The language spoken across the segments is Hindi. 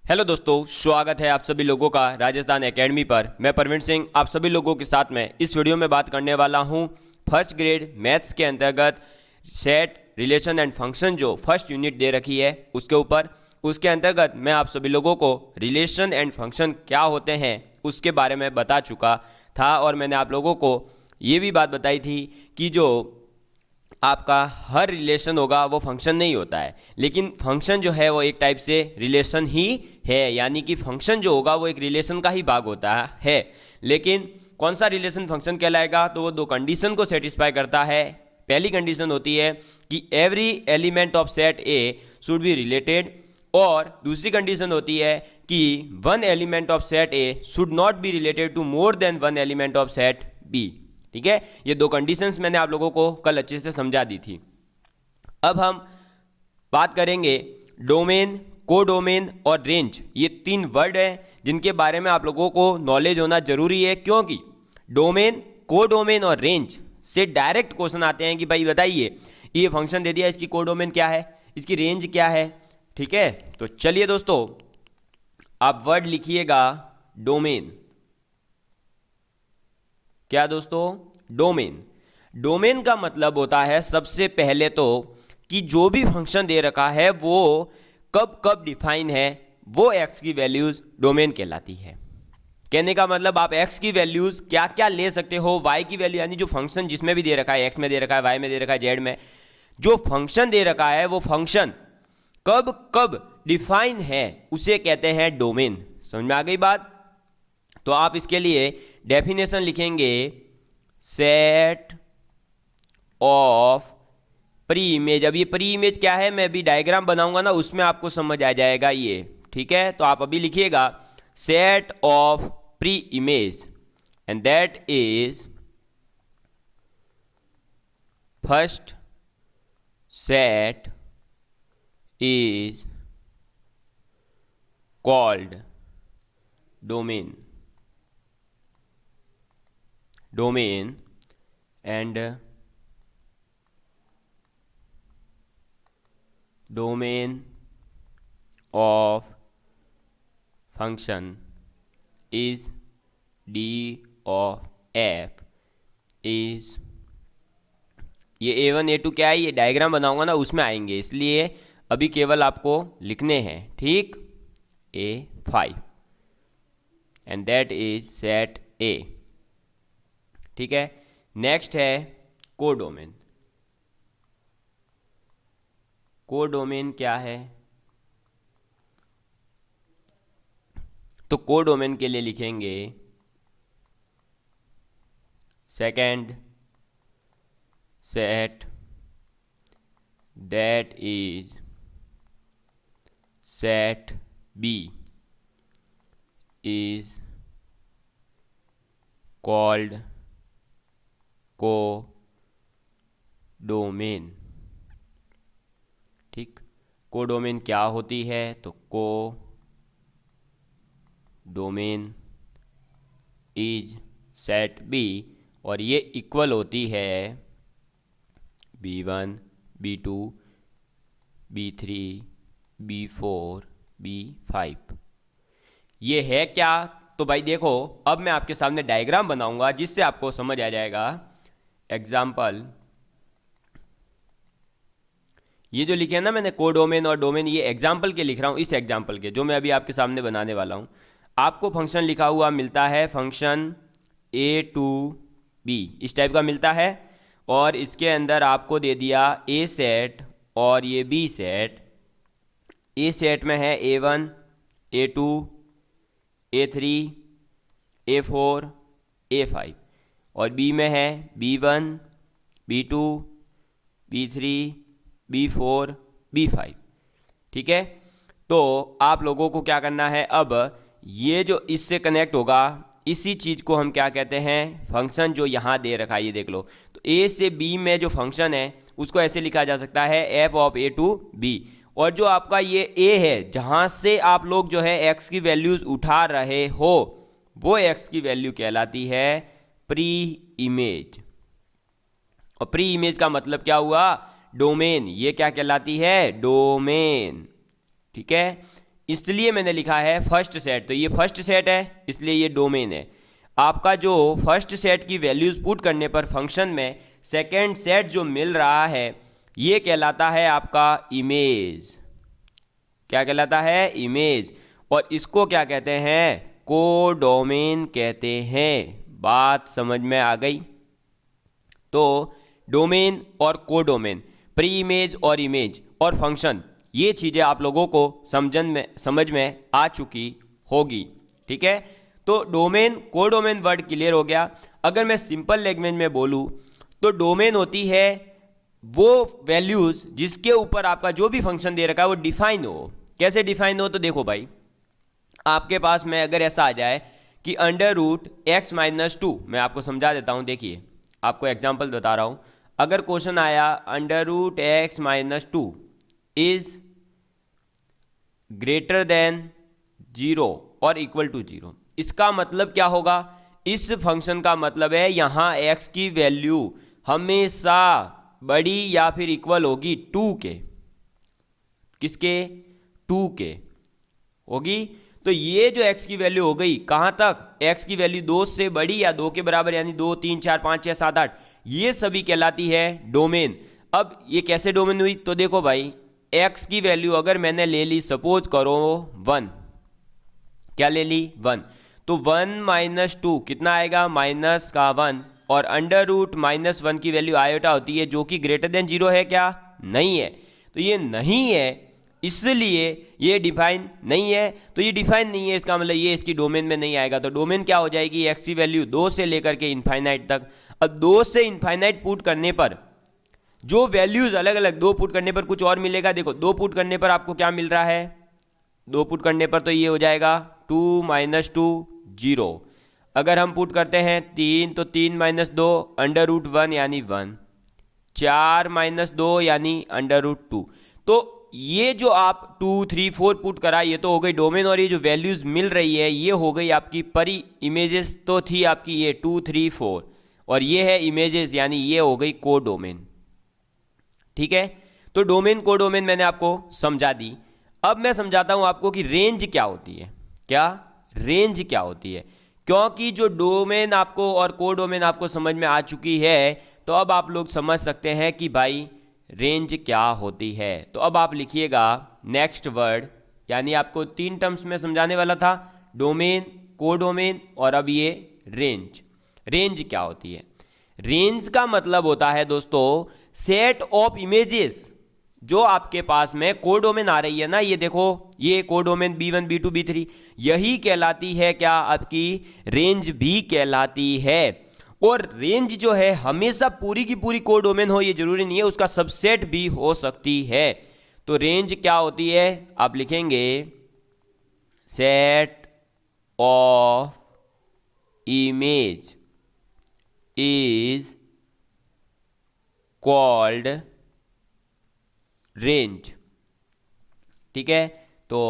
हेलो दोस्तों, स्वागत है आप सभी लोगों का राजस्थान एकेडमी पर। मैं परवीन सिंह आप सभी लोगों के साथ में इस वीडियो में बात करने वाला हूं फर्स्ट ग्रेड मैथ्स के अंतर्गत सेट रिलेशन एंड फंक्शन जो फर्स्ट यूनिट दे रखी है उसके ऊपर। उसके अंतर्गत मैं आप सभी लोगों को रिलेशन एंड फंक्शन क्या होते हैं उसके बारे में बता चुका था और मैंने आप लोगों को ये भी बात बताई थी कि जो आपका हर रिलेशन होगा वो फंक्शन नहीं होता है, लेकिन फंक्शन जो है वो एक टाइप से रिलेशन ही है, यानी कि फंक्शन जो होगा वो एक रिलेशन का ही भाग होता है। लेकिन कौन सा रिलेशन फंक्शन कहलाएगा, तो वो दो कंडीशन को सेटिस्फाई करता है। पहली कंडीशन होती है कि every element of set A should be related, और दूसरी कंडीशन होती है कि one element of set A should not be related to more than one element of set B. ठीक है, ये दो कंडीशंस मैंने आप लोगों को कल अच्छे से समझा दी थी। अब हम बात करेंगे डोमेन, कोडोमेन और रेंज। ये तीन वर्ड हैं जिनके बारे में आप लोगों को नॉलेज होना जरूरी है, क्योंकि डोमेन, कोडोमेन और रेंज से डायरेक्ट क्वेश्चन आते हैं कि भाई बताइए ये फंक्शन दे दिया, इसकी कोडोमेन क्या है, इसकी रेंज क्या है। ठीक है, तो चलिए दोस्तों आप वर्ड लिखिएगा डोमेन। क्या दोस्तों, डोमेन। डोमेन का मतलब होता है सबसे पहले तो कि जो भी फंक्शन दे रखा है वो कब कब डिफाइन है, वो एक्स की वैल्यूज डोमेन कहलाती है। कहने का मतलब आप एक्स की वैल्यूज क्या क्या ले सकते हो, वाई की वैल्यू, यानी जो फंक्शन जिसमें भी दे रखा है, एक्स में दे रखा है, वाई में दे रखा है, जेड में जो फंक्शन दे रखा है वो फंक्शन कब कब डिफाइन है उसे कहते हैं डोमेन। समझ में आ गई बात? तो आप इसके लिए डेफिनेशन लिखेंगे सेट ऑफ प्री इमेज। अब ये प्री इमेज क्या है, मैं अभी डायग्राम बनाऊंगा ना उसमें आपको समझ आ जाएगा ये। ठीक है, तो आप अभी लिखिएगा set of pre image and that is first set is called domain and domain of function is d of f is, ये A1 A2 क्या है, ये डायग्राम बनाऊंगा ना उसमें आएंगे, इसलिए अभी केवल आपको लिखने हैं। ठीक, A5 and that is set ए। ठीक है, नेक्स्ट है कोडोमेन। कोडोमेन क्या है, तो कोडोमेन के लिए लिखेंगे second set that is set B is called codomain. ठीक, कोडोमेन क्या होती है, तो कोडोमेन इज सेट B और ये इक्वल होती है B1 B2 B3 B4 B5। ये है क्या, तो भाई देखो अब मैं आपके सामने डायग्राम बनाऊंगा जिससे आपको समझ आ जाएगा। एग्जाम्पल, ये जो लिखे हैं ना मैंने कोडोमेन और डोमेन, ये एग्जाम्पल के लिख रहा हूं, इस एग्जाम्पल के जो मैं अभी आपके सामने बनाने वाला हूं। आपको फंक्शन लिखा हुआ मिलता है फंक्शन A2B, इस टाइप का मिलता है, और इसके अंदर आपको दे दिया ए सेट और ये बी सेट। ए सेट में है A1 A2 A3 A4 A5, और बी में है B1 B2 B3 B4 B5। ठीक है, तो आप लोगों को क्या करना है, अब ये जो इससे कनेक्ट होगा इसी चीज़ को हम क्या कहते हैं, फंक्शन जो यहाँ दे रखा है ये देख लो। तो ए से बी में जो फंक्शन है उसको ऐसे लिखा जा सकता है F of A to B, और जो आपका ये ए है जहाँ से आप लोग जो है एक्स की वैल्यूज़ उठा रहे हो वो एक्स की वैल्यू कहलाती है प्री इमेज। और प्री इमेज का मतलब क्या हुआ, डोमेन। ये क्या कहलाती है, डोमेन। ठीक है, इसलिए मैंने लिखा है फर्स्ट सेट। तो ये फर्स्ट सेट है इसलिए ये डोमेन है। आपका जो फर्स्ट सेट की वैल्यूज़ पुट करने पर फंक्शन में सेकेंड सेट जो मिल रहा है ये कहलाता है आपका इमेज। क्या कहलाता है? इमेज। और इसको क्या कहते हैं? कोडोमेन कहते हैं। बात समझ में आ गई? तो डोमेन और कोडोमेन, प्री इमेज और इमेज और फंक्शन, ये चीज़ें आप लोगों को समझ में आ चुकी होगी। ठीक है, तो डोमेन कोडोमेन वर्ड क्लियर हो गया। अगर मैं सिंपल लैंग्वेज में बोलूँ तो डोमेन होती है वो वैल्यूज़ जिसके ऊपर आपका जो भी फंक्शन दे रखा है वो डिफाइन हो। कैसे डिफाइन हो? तो देखो भाई, आपके पास में अगर ऐसा आ जाए कि √x-2, मैं आपको समझा देता हूँ। देखिए, आपको एग्जांपल बता रहा हूँ। अगर क्वेश्चन आया √x-2 इज ग्रेटर देन 0 और इक्वल टू 0, इसका मतलब क्या होगा? इस फंक्शन का मतलब है यहाँ x की वैल्यू हमेशा बड़ी या फिर इक्वल होगी 2 के। किसके? 2 के होगी। तो ये जो x की वैल्यू हो गई कहाँ तक? x की वैल्यू 2 से बड़ी या 2 के बराबर, यानी 2, 3, 4, 5, 6, 7, 8, ये सभी कहलाती है डोमेन। अब ये कैसे डोमेन हुई? तो देखो भाई, x की वैल्यू अगर मैंने ले ली, सपोज करो 1, क्या ले ली? 1, तो 1 - 2 कितना आएगा? -1, और √-1 की वैल्यू आयोटा होती है जो कि ग्रेटर देन 0 है क्या? नहीं है। तो ये नहीं है इसलिए ये डिफाइन नहीं है। तो ये डिफाइन नहीं है, इसका मतलब ये इसकी डोमेन में नहीं आएगा। तो डोमेन क्या हो जाएगी? x की वैल्यू 2 से लेकर के इनफाइनाइट तक। अब 2 से इनफाइनाइट पुट करने पर जो वैल्यूज़ अलग अलग, 2 पुट करने पर कुछ और मिलेगा। देखो, 2 पुट करने पर आपको क्या मिल रहा है? 2 पुट करने पर तो ये हो जाएगा 2 - 2 0। अगर हम पुट करते हैं 3, तो 3 - 2 √1 यानी 1, 4 - 2 यानी √2। तो ये जो आप 2, 3, 4 पुट करा, ये तो हो गई डोमेन। और ये जो वैल्यूज़ मिल रही है ये हो गई आपकी परी इमेजेस। तो थी आपकी ये 2, 3, 4, और ये है इमेजेस, यानी ये हो गई कोडोमेन। ठीक है, तो डोमेन कोडोमेन मैंने आपको समझा दी। अब मैं समझाता हूं आपको कि रेंज क्या होती है। क्या रेंज क्या होती है? क्योंकि जो डोमेन आपको और कोडोमेन आपको समझ में आ चुकी है, तो अब आप लोग समझ सकते हैं कि भाई रेंज क्या होती है। तो अब आप लिखिएगा नेक्स्ट वर्ड, यानी आपको 3 टर्म्स में समझाने वाला था, डोमेन, कोडोमेन और अब ये रेंज। रेंज क्या होती है? रेंज का मतलब होता है दोस्तों सेट ऑफ इमेजेस जो आपके पास में कोडोमेन आ रही है ना, ये देखो, ये कोडोमेन B1, B2, B3, यही कहलाती है क्या? आपकी रेंज भी कहलाती है। और रेंज जो है हमेशा पूरी की पूरी कोडोमेन हो ये जरूरी नहीं है, उसका सबसेट भी हो सकती है। तो रेंज क्या होती है? आप लिखेंगे set of image is called range. ठीक है, तो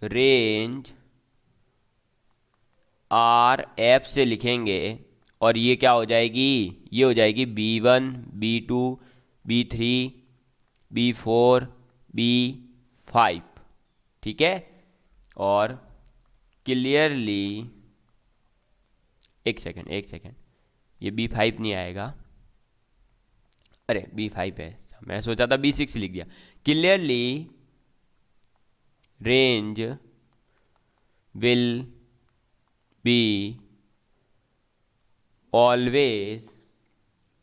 रेंज RF से लिखेंगे और ये क्या हो जाएगी? ये हो जाएगी B1, B2, B3, B4, B5। ठीक है, और क्लियरली एक सेकेंड, ये B5 नहीं आएगा, अरे B5 है, मैं सोचा था B6 लिख दिया। Clearly range will be always,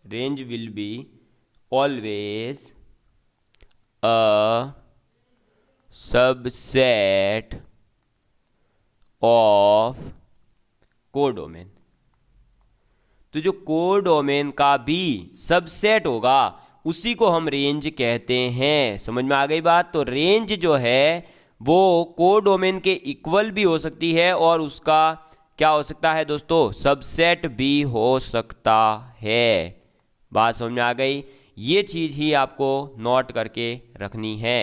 range will be always a subset of codomain. तो जो कोडोमेन का भी सबसेट होगा उसी को हम रेंज कहते हैं। समझ में आ गई बात? तो रेंज जो है वो कोडोमेन के इक्वल भी हो सकती है और उसका क्या हो सकता है दोस्तों? सबसेट भी हो सकता है। बात समझ में आ गई? ये चीज़ ही आपको नोट करके रखनी है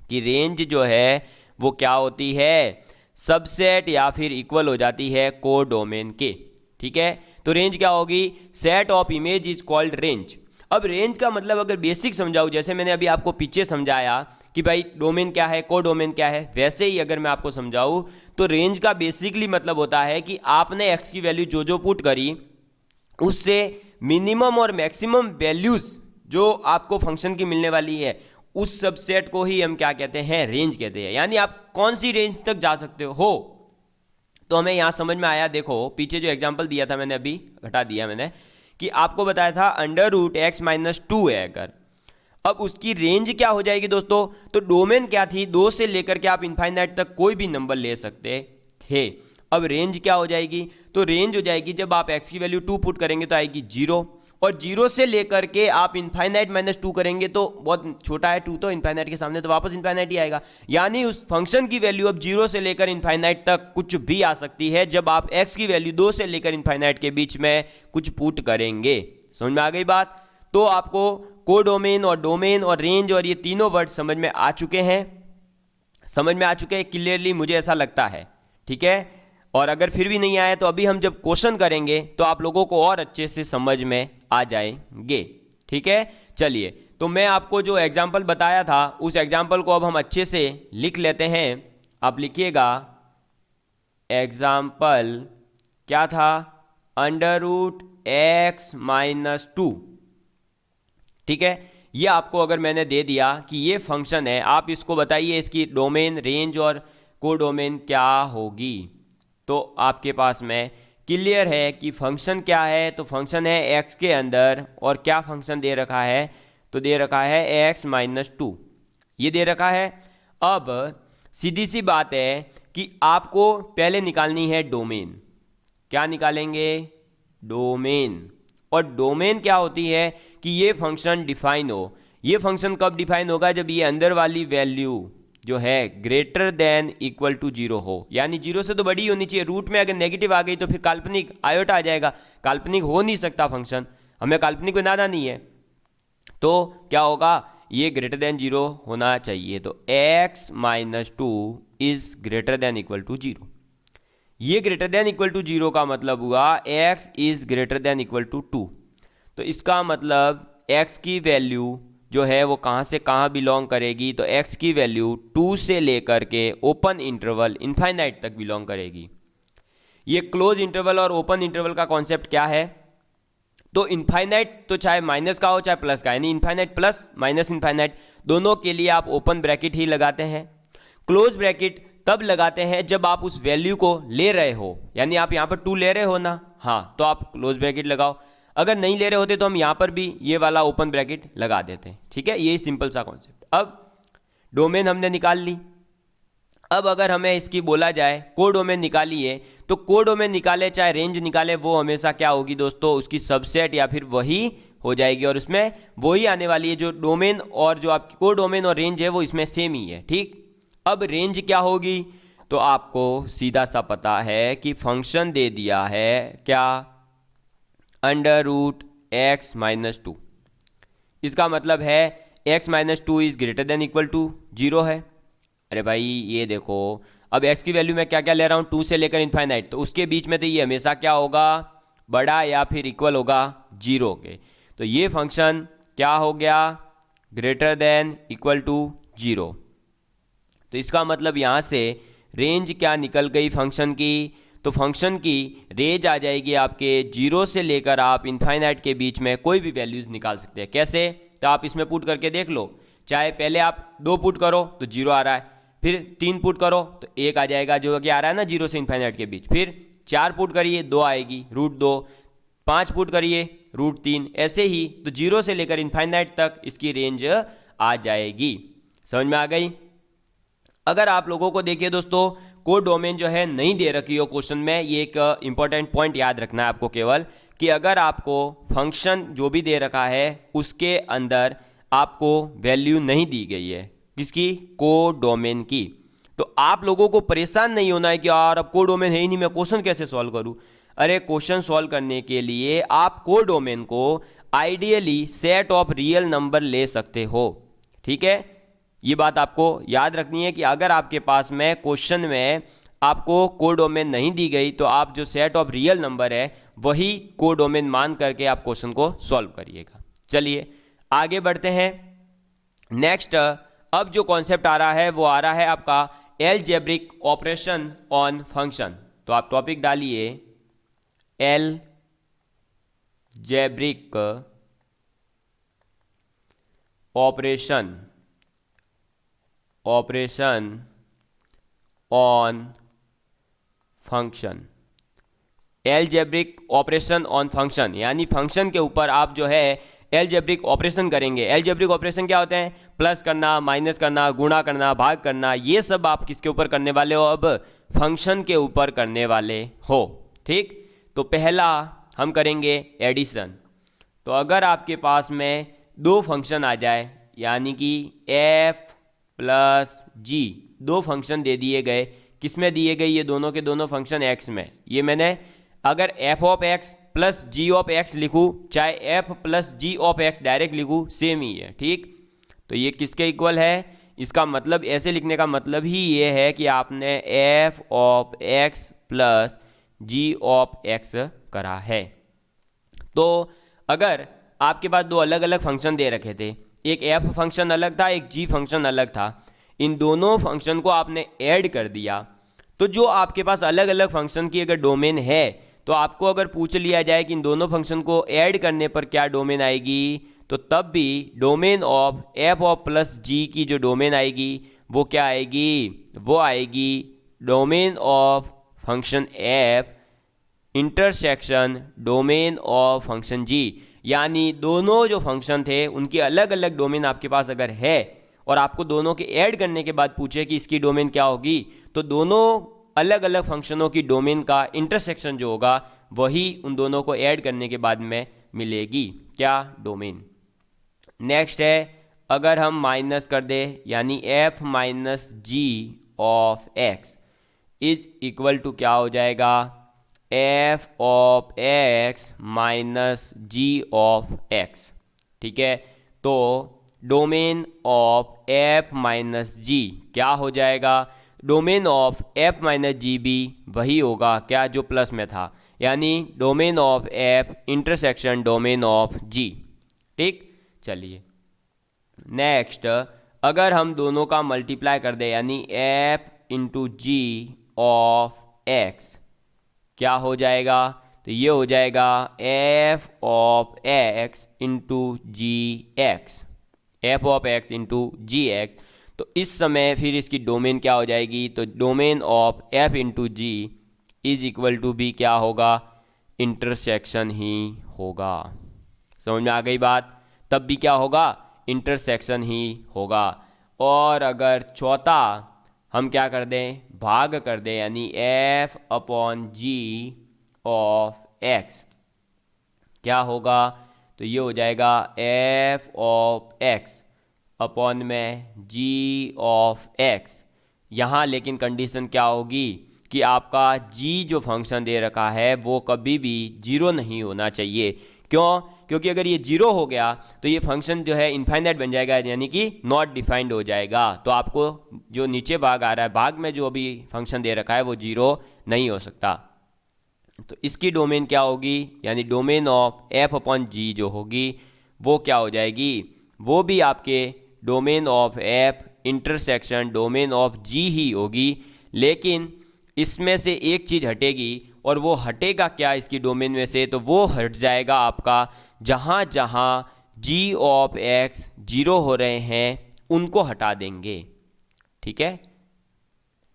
कि रेंज जो है वो क्या होती है? सबसेट या फिर इक्वल हो जाती है कोडोमेन के। ठीक है, तो रेंज क्या होगी? Set of image is called range. अब रेंज का मतलब अगर बेसिक समझाऊं, जैसे मैंने अभी आपको पीछे समझाया कि भाई डोमेन क्या है, को डोमेन क्या है, वैसे ही अगर मैं आपको समझाऊं तो रेंज का बेसिकली मतलब होता है कि आपने एक्स की वैल्यू जो जो पुट करी उससे मिनिमम और मैक्सिमम वैल्यूज जो आपको फंक्शन की मिलने वाली है उस सबसेट को ही हम क्या कहते हैं, रेंज कहते हैं। यानी आप कौन सी रेंज तक जा सकते हो। तो हमें यहां समझ में आया, देखो पीछे जो एग्जांपल दिया था मैंने, अभी घटा दिया मैंने, कि आपको बताया था √x-2 है अगर, अब उसकी रेंज क्या हो जाएगी दोस्तों, तो डोमेन क्या थी, 2 से लेकर के आप इनफाइनाइट तक कोई भी नंबर ले सकते थे। अब रेंज क्या हो जाएगी, तो रेंज हो जाएगी जब आप x की वैल्यू 2 पुट करेंगे तो आएगी 0, और 0 से लेकर के आप इनफाइनाइट -2 करेंगे तो बहुत छोटा है 2 तो इनफाइनाइट के सामने, तो वापस इनफाइनाइट ही आएगा। यानी उस फंक्शन की वैल्यू अब 0 से लेकर इनफाइनाइट तक कुछ भी आ सकती है जब आप x की वैल्यू 2 से लेकर इनफाइनाइट के बीच में कुछ पुट करेंगे। समझ में आ गई बात। तो आपको कोडोमेन और रेंज और ये तीनों वर्ड समझ में आ चुके हैं, क्लियरली मुझे ऐसा लगता है, ठीक है। और अगर फिर भी नहीं आया तो अभी हम जब क्वेश्चन करेंगे तो आप लोगों को और अच्छे से समझ में आ जाएंगे, ठीक है। चलिए, तो मैं आपको जो एग्जाम्पल बताया था उस एग्जाम्पल को अब हम अच्छे से लिख लेते हैं। आप लिखिएगा, एग्जाम्पल क्या था, √x-2, ठीक है। ये आपको अगर मैंने दे दिया कि ये फंक्शन है, आप इसको बताइए इसकी डोमेन, रेंज और कोडोमेन क्या होगी, तो आपके पास में क्लियर है कि फंक्शन क्या है। तो फंक्शन है x के अंदर, और क्या फंक्शन दे रखा है, तो दे रखा है x-2, ये दे रखा है। अब सीधी सी बात है कि आपको पहले निकालनी है डोमेन। क्या निकालेंगे, डोमेन। और डोमेन क्या होती है कि ये फंक्शन डिफाइन हो। ये फंक्शन कब डिफाइन होगा, जब ये अंदर वाली वैल्यू जो है >= 0 हो, यानी 0 से तो बड़ी होनी चाहिए। रूट में अगर नेगेटिव आ गई तो फिर काल्पनिक आयोटा आ जाएगा, काल्पनिक हो नहीं सकता फंक्शन, हमें काल्पनिक बनाना नहीं है। तो क्या होगा, ये >0 होना चाहिए। तो x-2 इज > 0। ये >= का मतलब हुआ x इज > 2। तो इसका मतलब x की वैल्यू जो है वो कहाँ से कहाँ बिलोंग करेगी, तो x की वैल्यू 2 से लेकर के ओपन इंटरवल इनफाइनाइट तक बिलोंग करेगी। ये क्लोज इंटरवल और ओपन इंटरवल का कॉन्सेप्ट क्या है, तो इनफाइनाइट तो चाहे माइनस का हो चाहे प्लस का, यानी इनफाइनाइट प्लस माइनस इनफाइनाइट दोनों के लिए आप ओपन ब्रैकेट ही लगाते हैं। क्लोज ब्रैकेट तब लगाते हैं जब आप उस वैल्यू को ले रहे हो, यानी आप यहाँ पर 2 ले रहे हो ना, हाँ, तो आप क्लोज ब्रैकेट लगाओ। अगर नहीं ले रहे होते तो हम यहाँ पर भी ये वाला ओपन ब्रैकेट लगा देते हैं, ठीक है। ये सिंपल सा कॉन्सेप्ट। अब डोमेन हमने निकाल ली। अब अगर हमें इसकी बोला जाए कोडोमेन निकालिए, तो कोडोमेन निकाले चाहे रेंज निकाले, वो हमेशा क्या होगी दोस्तों, उसकी सबसेट या फिर वही हो जाएगी, और उसमें वही आने वाली है जो डोमेन और जो आपकी कोडोमेन और रेंज है वो इसमें सेम ही है, ठीक। अब रेंज क्या होगी, तो आपको सीधा सा पता है कि फंक्शन दे दिया है क्या, √x-2। इसका मतलब है x-2 इज > 0 है। अरे भाई ये देखो, अब x की वैल्यू मैं क्या क्या ले रहा हूँ, 2 से लेकर इनफाइनाइट, तो उसके बीच में तो ये हमेशा क्या होगा, बड़ा या फिर इक्वल होगा 0 के। तो ये फंक्शन क्या हो गया, > 0। तो इसका मतलब यहाँ से रेंज क्या निकल गई फंक्शन की, तो फंक्शन की रेंज आ जाएगी आपके 0 से लेकर आप इनफाइनाइट के बीच में कोई भी वैल्यूज़ निकाल सकते हैं। कैसे, तो आप इसमें पुट करके देख लो। चाहे पहले आप 2 पुट करो तो 0 आ रहा है, फिर 3 पुट करो तो 1 आ जाएगा जो कि आ रहा है ना 0 से इनफाइनाइट के बीच, फिर 4 पुट करिए 2 आएगी √2, 5 पुट करिए √3, ऐसे ही तो 0 से लेकर इनफाइनाइट तक इसकी रेंज आ जाएगी। समझ में आ गई। अगर आप लोगों को देखिए दोस्तों, कोड डोमेन जो है नहीं दे रखी हो क्वेश्चन में, ये एक इंपॉर्टेंट पॉइंट याद रखना है आपको केवल, कि अगर आपको फंक्शन जो भी दे रखा है उसके अंदर आपको वैल्यू नहीं दी गई है, किसकी, कोड डोमेन की, तो आप लोगों को परेशान नहीं होना है कि यार अब कोड डोमेन है ही नहीं, मैं क्वेश्चन कैसे सॉल्व करूं। अरे क्वेश्चन सॉल्व करने के लिए आप कोड डोमेन को ideally set of real number ले सकते हो, ठीक है। ये बात आपको याद रखनी है कि अगर आपके पास में क्वेश्चन में आपको कोडोमेन नहीं दी गई तो आप जो सेट ऑफ रियल नंबर है वही कोडोमेन मान करके आप क्वेश्चन को सॉल्व करिएगा। चलिए आगे बढ़ते हैं। नेक्स्ट अब जो कॉन्सेप्ट आ रहा है वो आ रहा है आपका एलजेब्रिक ऑपरेशन ऑन फंक्शन। तो आप टॉपिक डालिए algebraic operation on function. Algebraic operation on function यानी फंक्शन के ऊपर आप जो है एलजेब्रिक ऑपरेशन करेंगे। एलजेब्रिक ऑपरेशन क्या होते हैं? प्लस करना, माइनस करना, गुणा करना, भाग करना, ये सब आप किसके ऊपर करने वाले हो? अब फंक्शन के ऊपर करने वाले हो। ठीक, तो पहला हम करेंगे एडिशन। तो अगर आपके पास में दो फंक्शन आ जाए यानी कि एफ प्लस जी, दो फंक्शन दे दिए गए, किसमें दिए गए? ये दोनों के दोनों फंक्शन एक्स में। ये मैंने अगर F of X plus G of X लिखूँ, चाहे F plus G of X direct लिखूँ, सेम ही है। ठीक, तो ये किसके इक्वल है? इसका मतलब ऐसे लिखने का मतलब ही ये है कि आपने F of X plus G of X करा है। तो अगर आपके पास दो अलग अलग फंक्शन दे रखे थे, एक एफ फंक्शन अलग था, एक जी फंक्शन अलग था, इन दोनों फंक्शन को आपने ऐड कर दिया, तो जो आपके पास अलग अलग फंक्शन की अगर डोमेन है, तो आपको अगर पूछ लिया जाए कि इन दोनों फंक्शन को ऐड करने पर क्या डोमेन आएगी, तो तब भी domain of F of plus G की जो डोमेन आएगी वो क्या आएगी? वो आएगी domain of function F intersection domain of function G. यानी दोनों जो फंक्शन थे उनकी अलग अलग डोमेन आपके पास अगर है और आपको दोनों के ऐड करने के बाद पूछे कि इसकी डोमेन क्या होगी, तो दोनों अलग अलग फंक्शनों की डोमेन का इंटरसेक्शन जो होगा वही उन दोनों को ऐड करने के बाद में मिलेगी। क्या? डोमेन। नेक्स्ट है, अगर हम माइनस कर दे यानी F minus G of X is equal to क्या हो जाएगा? F of X minus G of X. ठीक है, तो domain of F minus G क्या हो जाएगा? Domain of F minus G भी वही होगा क्या जो प्लस में था, यानी domain of F intersection domain of G. ठीक, चलिए नेक्स्ट, अगर हम दोनों का मल्टीप्लाई कर दे यानी F into G of X क्या हो जाएगा? तो ये हो जाएगा F of X into G X, F of X into G X. तो इस समय फिर इसकी डोमेन क्या हो जाएगी? तो domain of F into G is equal to भी क्या होगा? इंटरसेक्शन ही होगा। समझ में आ गई बात? तब भी क्या होगा? इंटरसेक्शन ही होगा। और अगर चौथा हम क्या कर दें? भाग कर दें यानी F upon ji of X क्या होगा? तो ये हो जाएगा एफ ऑफ एक्स अपॉन में जी ऑफ एक्स। यहाँ लेकिन कंडीशन क्या होगी कि आपका जी जो फंक्शन दे रखा है वो कभी भी जीरो नहीं होना चाहिए। क्यों? क्योंकि अगर ये जीरो हो गया तो ये फंक्शन जो है इनफाइनाइट बन जाएगा, यानी कि नॉट डिफाइंड हो जाएगा। तो आपको जो नीचे भाग आ रहा है, भाग में जो अभी फंक्शन दे रखा है वो जीरो नहीं हो सकता। तो इसकी डोमेन क्या होगी? यानी domain of F upon G जो होगी वो क्या हो जाएगी? वो भी आपके domain of F intersection domain of G ही होगी, लेकिन इसमें से एक चीज़ हटेगी, और वो हटेगा क्या इसकी डोमेन में से? तो वो हट जाएगा आपका जहाँ जहाँ जी ऑफ एक्स जीरो हो रहे हैं उनको हटा देंगे। ठीक है,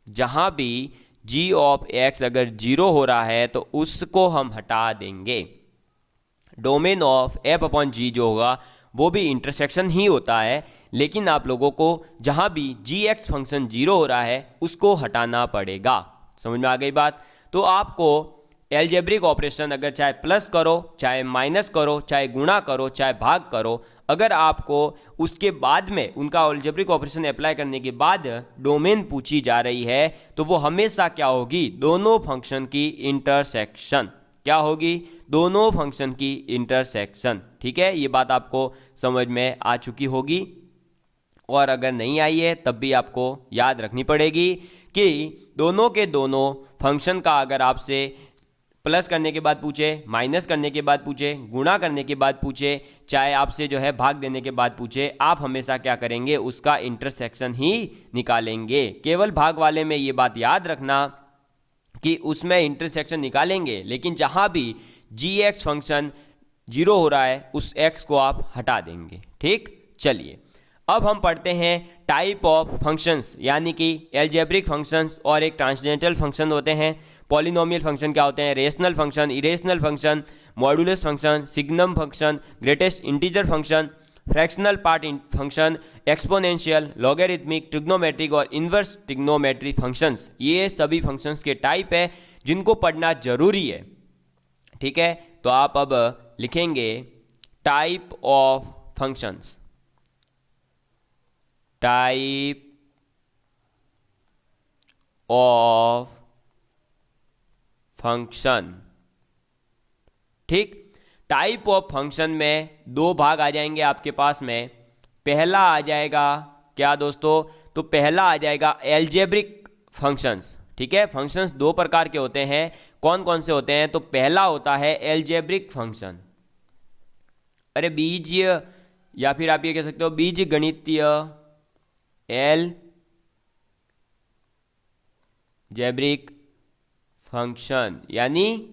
जहाँ भी जी ऑफ एक्स अगर जीरो हो रहा है तो उसको हम हटा देंगे। Domain of F upon G जो होगा वो भी इंटरसेक्शन ही होता है, लेकिन आप लोगों को जहाँ भी जी एक्स फंक्शन जीरो हो रहा है उसको हटाना पड़ेगा। समझ में आ गई बात? तो आपको एलजेब्रिक ऑपरेशन अगर चाहे प्लस करो, चाहे माइनस करो, चाहे गुणा करो, चाहे भाग करो, अगर आपको उसके बाद में उनका एलजेब्रिक ऑपरेशन अप्लाई करने के बाद डोमेन पूछी जा रही है तो वो हमेशा क्या होगी? दोनों फंक्शन की इंटरसेक्शन। क्या होगी? दोनों फंक्शन की इंटरसेक्शन। ठीक है, ये बात आपको समझ में आ चुकी होगी, और अगर नहीं आई है तब भी आपको याद रखनी पड़ेगी कि दोनों के दोनों फंक्शन का अगर आपसे प्लस करने के बाद पूछे, माइनस करने के बाद पूछे, गुणा करने के बाद पूछे, चाहे आपसे जो है भाग देने के बाद पूछे, आप हमेशा क्या करेंगे, उसका इंटरसेक्शन ही निकालेंगे। केवल भाग वाले में ये बात याद रखना कि उसमें इंटरसेक्शन निकालेंगे, लेकिन जहां भी g(x) फंक्शन 0 हो रहा है उस x को आप हटा देंगे। ठीक, चलिए अब हम पढ़ते हैं टाइप ऑफ फंक्शंस, यानी कि एल्जेब्रिक फंक्शंस और एक ट्रांसडेंटल फंक्शन होते हैं। पॉलिनोमियल फंक्शन क्या होते हैं, rational function, irrational function, modulus function, signum function, greatest integer function, fractional part function, exponential, logarithmic, trigonometric और इन्वर्स ट्रिग्नोमेट्रिक फंक्शंस। ये सभी फंक्शंस के टाइप है जिनको पढ़ना जरूरी है। ठीक है, तो आप अब लिखेंगे type of functions, type of function. ठीक, टाइप ऑफ फंक्शन में दो भाग आ जाएंगे आपके पास में। पहला आ जाएगा क्या दोस्तों, तो पहला आ जाएगा एल्जेब्रिक फंक्शंस। ठीक है, फंक्शंस दो प्रकार के होते हैं, कौन कौन से होते हैं, तो पहला होता है एल्जेब्रिक फंक्शन, अरे बीजीय, या फिर आप ये कह सकते हो बीज गणितीय एल्जेब्रिक फंक्शन, यानी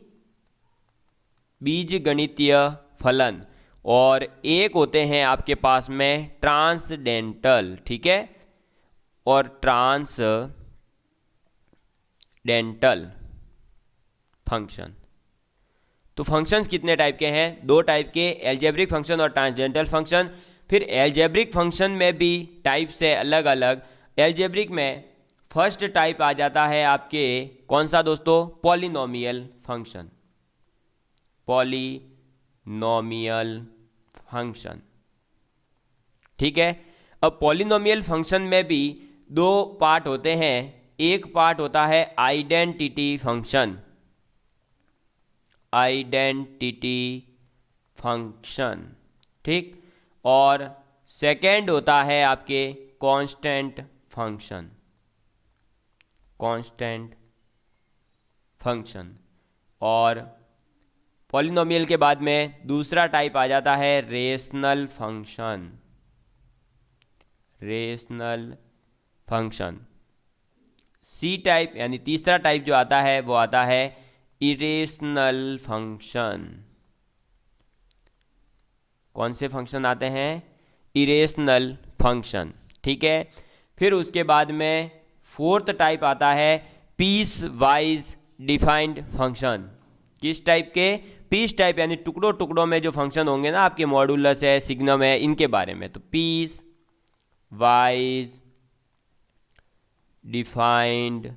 बीज गणितीय फलन। और एक होते हैं आपके पास में ट्रांसडेंटल, ठीक है, और ट्रांसडेंटल फंक्शन। तो फंक्शंस कितने टाइप के हैं, दो टाइप के, एल्जेब्रिक फंक्शन और ट्रांसडेंटल फंक्शन। फिर एल्जेब्रिक फंक्शन में भी टाइप से अलग अलग। एल्जेब्रिक में फर्स्ट टाइप आ जाता है आपके कौन सा दोस्तों, पॉलिनोमियल फंक्शन, पॉलिनोमियल फंक्शन। ठीक है, अब पॉलिनोमियल फंक्शन में भी दो पार्ट होते हैं, एक पार्ट होता है आइडेंटिटी फंक्शन, आइडेंटिटी फंक्शन, ठीक, और सेकेंड होता है आपके कांस्टेंट फंक्शन, कांस्टेंट फंक्शन। और पॉलिनोमियल के बाद में दूसरा टाइप आ जाता है rational function, rational function. C type यानी तीसरा टाइप जो आता है वो आता है इरेशनल फंक्शन। कौन से फंक्शन आते हैं, इरेशनल फंक्शन। ठीक है, फिर उसके बाद में फोर्थ टाइप आता है पीस वाइज डिफाइंड फंक्शन। किस टाइप के, पीस टाइप, यानी टुकड़ों टुकड़ों में जो फंक्शन होंगे ना आपके, मॉडुलस है, सिग्नम है, इनके बारे में। तो piecewise defined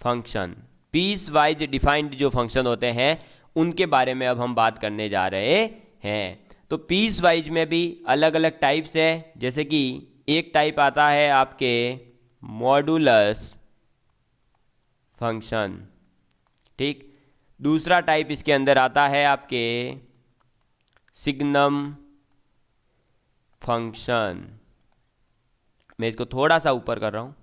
function, piecewise defined जो फंक्शन होते हैं उनके बारे में अब हम बात करने जा रहे हैं। तो पीस वाइज में भी अलग अलग टाइप्स है, जैसे कि एक टाइप आता है आपके मॉडुलस फंक्शन, ठीक, दूसरा टाइप इसके अंदर आता है आपके सिग्नम फंक्शन। मैं इसको थोड़ा सा ऊपर कर रहा हूँ।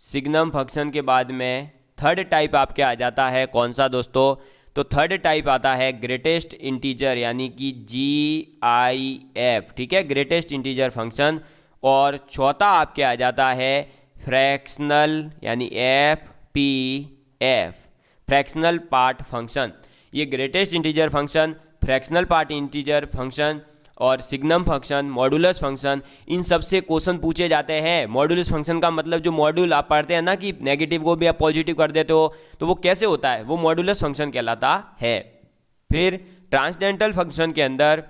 सिग्नम फंक्शन के बाद में थर्ड टाइप आपके आ जाता है कौन सा दोस्तों, तो थर्ड टाइप आता है ग्रेटेस्ट इंटीजर, यानी कि GIF। ठीक है, ग्रेटेस्ट इंटीजर फंक्शन। और चौथा आपके आ जाता है फ्रैक्शनल, यानी FPF, फ्रैक्शनल पार्ट फंक्शन। ये greatest integer function, fractional part integer function और सिग्नम फंक्शन, मॉडुलस फंक्शन, इन सब से क्वेश्चन पूछे जाते हैं। मॉडुलस फंक्शन का मतलब जो मॉड्यूल आप पढ़ते हैं ना कि नेगेटिव को भी आप पॉजिटिव कर देते हो, तो वो कैसे होता है, वो मॉडुलस फंक्शन कहलाता है। फिर ट्रांसडेंटल फंक्शन के अंदर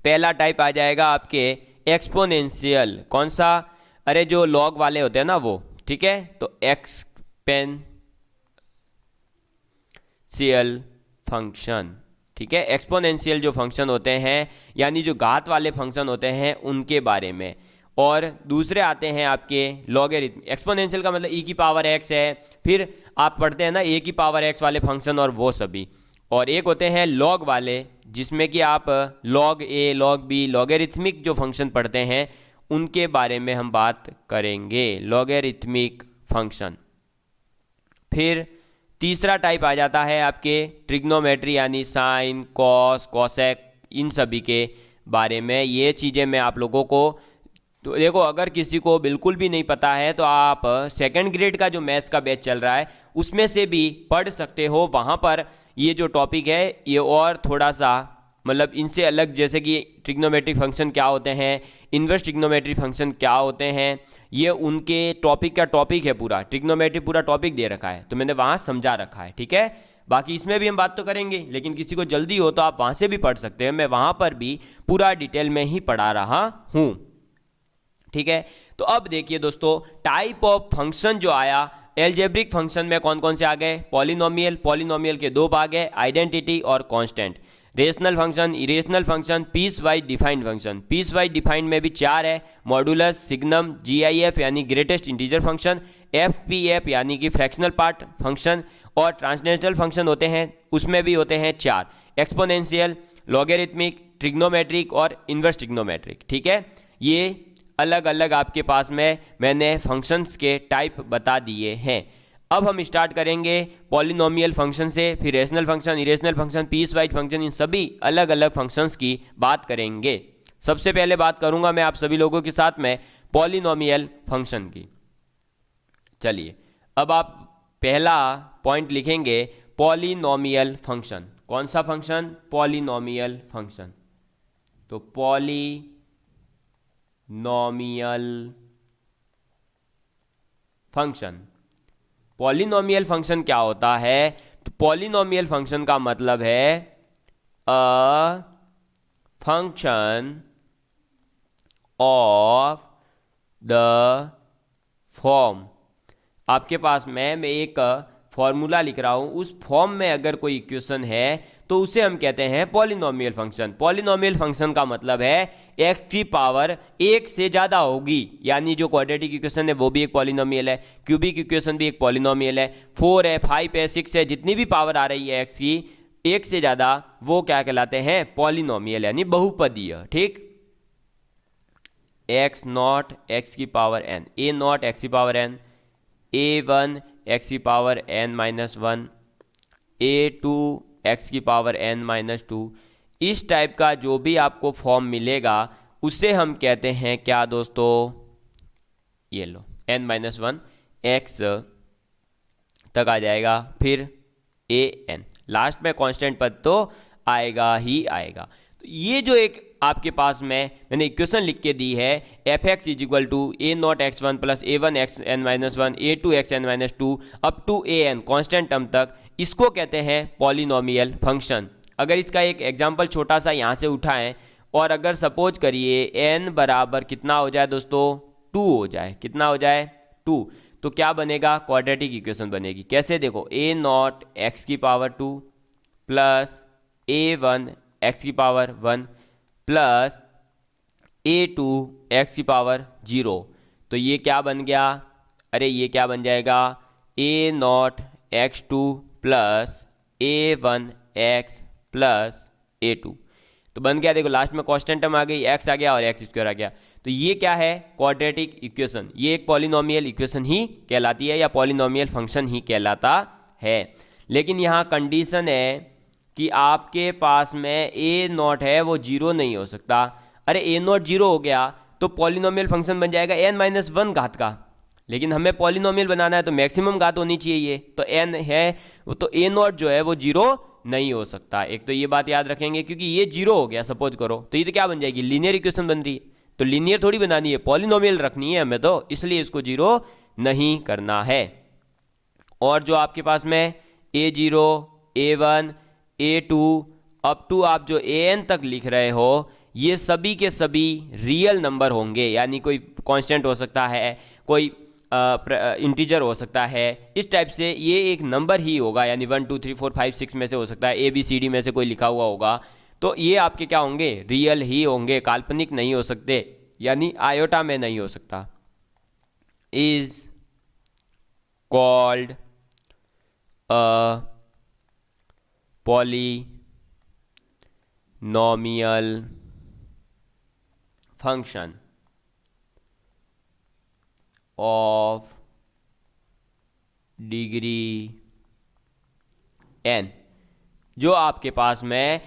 पहला टाइप आ जाएगा आपके एक्सपोनेंशियल। कौन सा, अरे जो लॉग वाले होते हैं ना वो, ठीक है, तो एक्सपोनेंशियल फंक्शन। ठीक है, एक्सपोनेंशियल जो फंक्शन होते हैं, यानी जो घात वाले फंक्शन होते हैं उनके बारे में। और दूसरे आते हैं आपके लॉगरिथम। एक्सपोनेंशियल का मतलब e की पावर x है, फिर आप पढ़ते हैं ना a की पावर x वाले फंक्शन और वो सभी। और एक होते हैं लॉग वाले, जिसमें कि आप log a, log b, logarithmic जो फंक्शन पढ़ते हैं उनके बारे में हम बात करेंगे, लॉगरिथमिक फंक्शन। फिर तीसरा टाइप आ जाता है आपके ट्रिग्नोमेट्री, यानी साइन, कॉस, कॉसेक, इन सभी के बारे में। ये चीज़ें मैं आप लोगों को, तो देखो अगर किसी को बिल्कुल भी नहीं पता है तो आप सेकंड ग्रेड का जो मैथ्स का बैच चल रहा है उसमें से भी पढ़ सकते हो। वहाँ पर ये जो टॉपिक है ये और थोड़ा सा मतलब इनसे अलग, जैसे कि ट्रिग्नोमेट्रिक फंक्शन क्या होते हैं, इन्वर्स ट्रिग्नोमेट्रिक फंक्शन क्या होते हैं, ये उनके टॉपिक का टॉपिक है। पूरा ट्रिग्नोमेट्री पूरा टॉपिक दे रखा है, तो मैंने वहाँ समझा रखा है, ठीक है। बाकी इसमें भी हम बात तो करेंगे, लेकिन किसी को जल्दी हो तो आप वहाँ से भी पढ़ सकते हैं। मैं वहाँ पर भी पूरा डिटेल में ही पढ़ा रहा हूँ, ठीक है। तो अब देखिए दोस्तों, टाइप ऑफ फंक्शन जो आया एल्जेब्रिक फंक्शन में कौन कौन से आ गए, पॉलिनोमियल, पॉलिनोमियल के दो भाग है, आइडेंटिटी और constant, rational function, irrational function, piecewise defined function. Piecewise defined में भी चार है, मॉडुलस, सिग्नम, जीआईएफ यानी ग्रेटेस्ट इंटीजर फंक्शन, एफपीएफ यानी कि फ्रैक्शनल पार्ट फंक्शन, और ट्रांसलेशनल फंक्शन होते हैं, उसमें भी होते हैं चार, एक्सपोनेंशियल, लॉगरिथमिक, ट्रिग्नोमेट्रिक और इन्वर्स ट्रिग्नोमेट्रिक, ठीक है। ये अलग अलग आपके पास में मैंने फंक्शंस के टाइप बता दिए हैं। अब हम स्टार्ट करेंगे पॉलिनोमियल फंक्शन से, फिर rational function, irrational function, piecewise function, इन सभी अलग अलग फंक्शंस की बात करेंगे। सबसे पहले बात करूंगा मैं आप सभी लोगों के साथ में पॉलिनोमियल फंक्शन की। चलिए, अब आप पहला पॉइंट लिखेंगे पॉलिनोमियल फंक्शन। कौन सा फंक्शन, पॉलिनोमियल फंक्शन। तो पॉलिनोमियल फंक्शन, पॉलिनोमियल फंक्शन क्या होता है, तो पॉलिनोमियल फंक्शन का मतलब है a function of the form. आपके पास में मैं एक फॉर्मूला लिख रहा हूं, उस फॉर्म में अगर कोई इक्वेशन है तो उसे हम कहते हैं पॉलिनोमियल फंक्शन। पॉलिनोमियल फंक्शन का मतलब है x की पावर एक से ज़्यादा होगी, यानी जो क्वाड्रेटिक इक्वेशन है वो भी एक पॉलिनोमियल है, क्यूबिक इक्वेशन भी एक पॉलिनोमियल है, 4 है, 5 है, 6 है, जितनी भी पावर आ रही है x की एक से ज़्यादा, वो क्या कहलाते हैं, पॉलिनोमियल यानी बहुपदीय, ठीक। x नॉट x की power n, a not x की पावर n, a1 x की power n minus one, a2 x की पावर n माइनस टू, इस टाइप का जो भी आपको फॉर्म मिलेगा उसे हम कहते हैं क्या दोस्तों, ये लो n माइनस वन x तक आ जाएगा, फिर a n, लास्ट में कांस्टेंट पद तो आएगा ही आएगा। तो ये जो एक आपके पास में मैंने इक्वेशन लिख के दी है, F x is equal to A naught X one plus A one x N minus one, A two x N minus two up to A N constant term तक, इसको कहते हैं पॉलिनोमियल फंक्शन। अगर इसका एक एग्जांपल छोटा सा यहाँ से उठाएं, और अगर सपोज करिए n बराबर कितना हो जाए दोस्तों, 2 हो जाए, कितना हो जाए, 2, तो क्या बनेगा, क्वाड्रेटिक इक्वेशन बनेगी। कैसे, देखो ए नॉट एक्स की power 2 plus A one x की पावर 1 प्लस a2 x की पावर 0, तो ये क्या बन गया, अरे ये क्या बन जाएगा, a not x2 plus a1 x plus a2, तो बन गया, देखो लास्ट में कांस्टेंट टर्म आ गई, x आ गया और x स्क्वायर आ गया। तो ये क्या है, क्वाड्रेटिक इक्वेशन, ये एक पॉलिनोमियल इक्वेशन ही कहलाती है या पॉलिनोमियल फंक्शन ही कहलाता है। लेकिन यहाँ कंडीशन है कि आपके पास में a नॉट है वो 0 नहीं हो सकता। अरे a नॉट 0 हो गया तो पॉलिनोमियल फंक्शन बन जाएगा n माइनस वन घात का, लेकिन हमें पॉलिनोमियल बनाना है तो मैक्सिमम घात होनी चाहिए, तो n है तो a नॉट जो है वो 0 नहीं हो सकता। एक तो ये बात याद रखेंगे, क्योंकि ये 0 हो गया सपोज करो, तो ये तो क्या बन जाएगी, लीनियर इक्वेशन बन रही है, तो लीनियर थोड़ी बनानी है, पॉलिनोमियल रखनी है हमें, तो इसलिए इसको 0 नहीं करना है। और जो आपके पास में a0 a1 a2 up to आप जो an तक लिख रहे हो, ये सभी के सभी रियल नंबर होंगे, यानी कोई कांस्टेंट हो सकता है, कोई इंटीजर हो सकता है, इस टाइप से ये एक नंबर ही होगा, यानी 1 2 3 4 5 6 में से हो सकता है, ABCD में से कोई लिखा हुआ होगा, तो ये आपके क्या होंगे, रियल ही होंगे, काल्पनिक नहीं हो सकते, यानी आयोटा में नहीं हो सकता। Is called a polynomial function of degree N, जो आपके पास में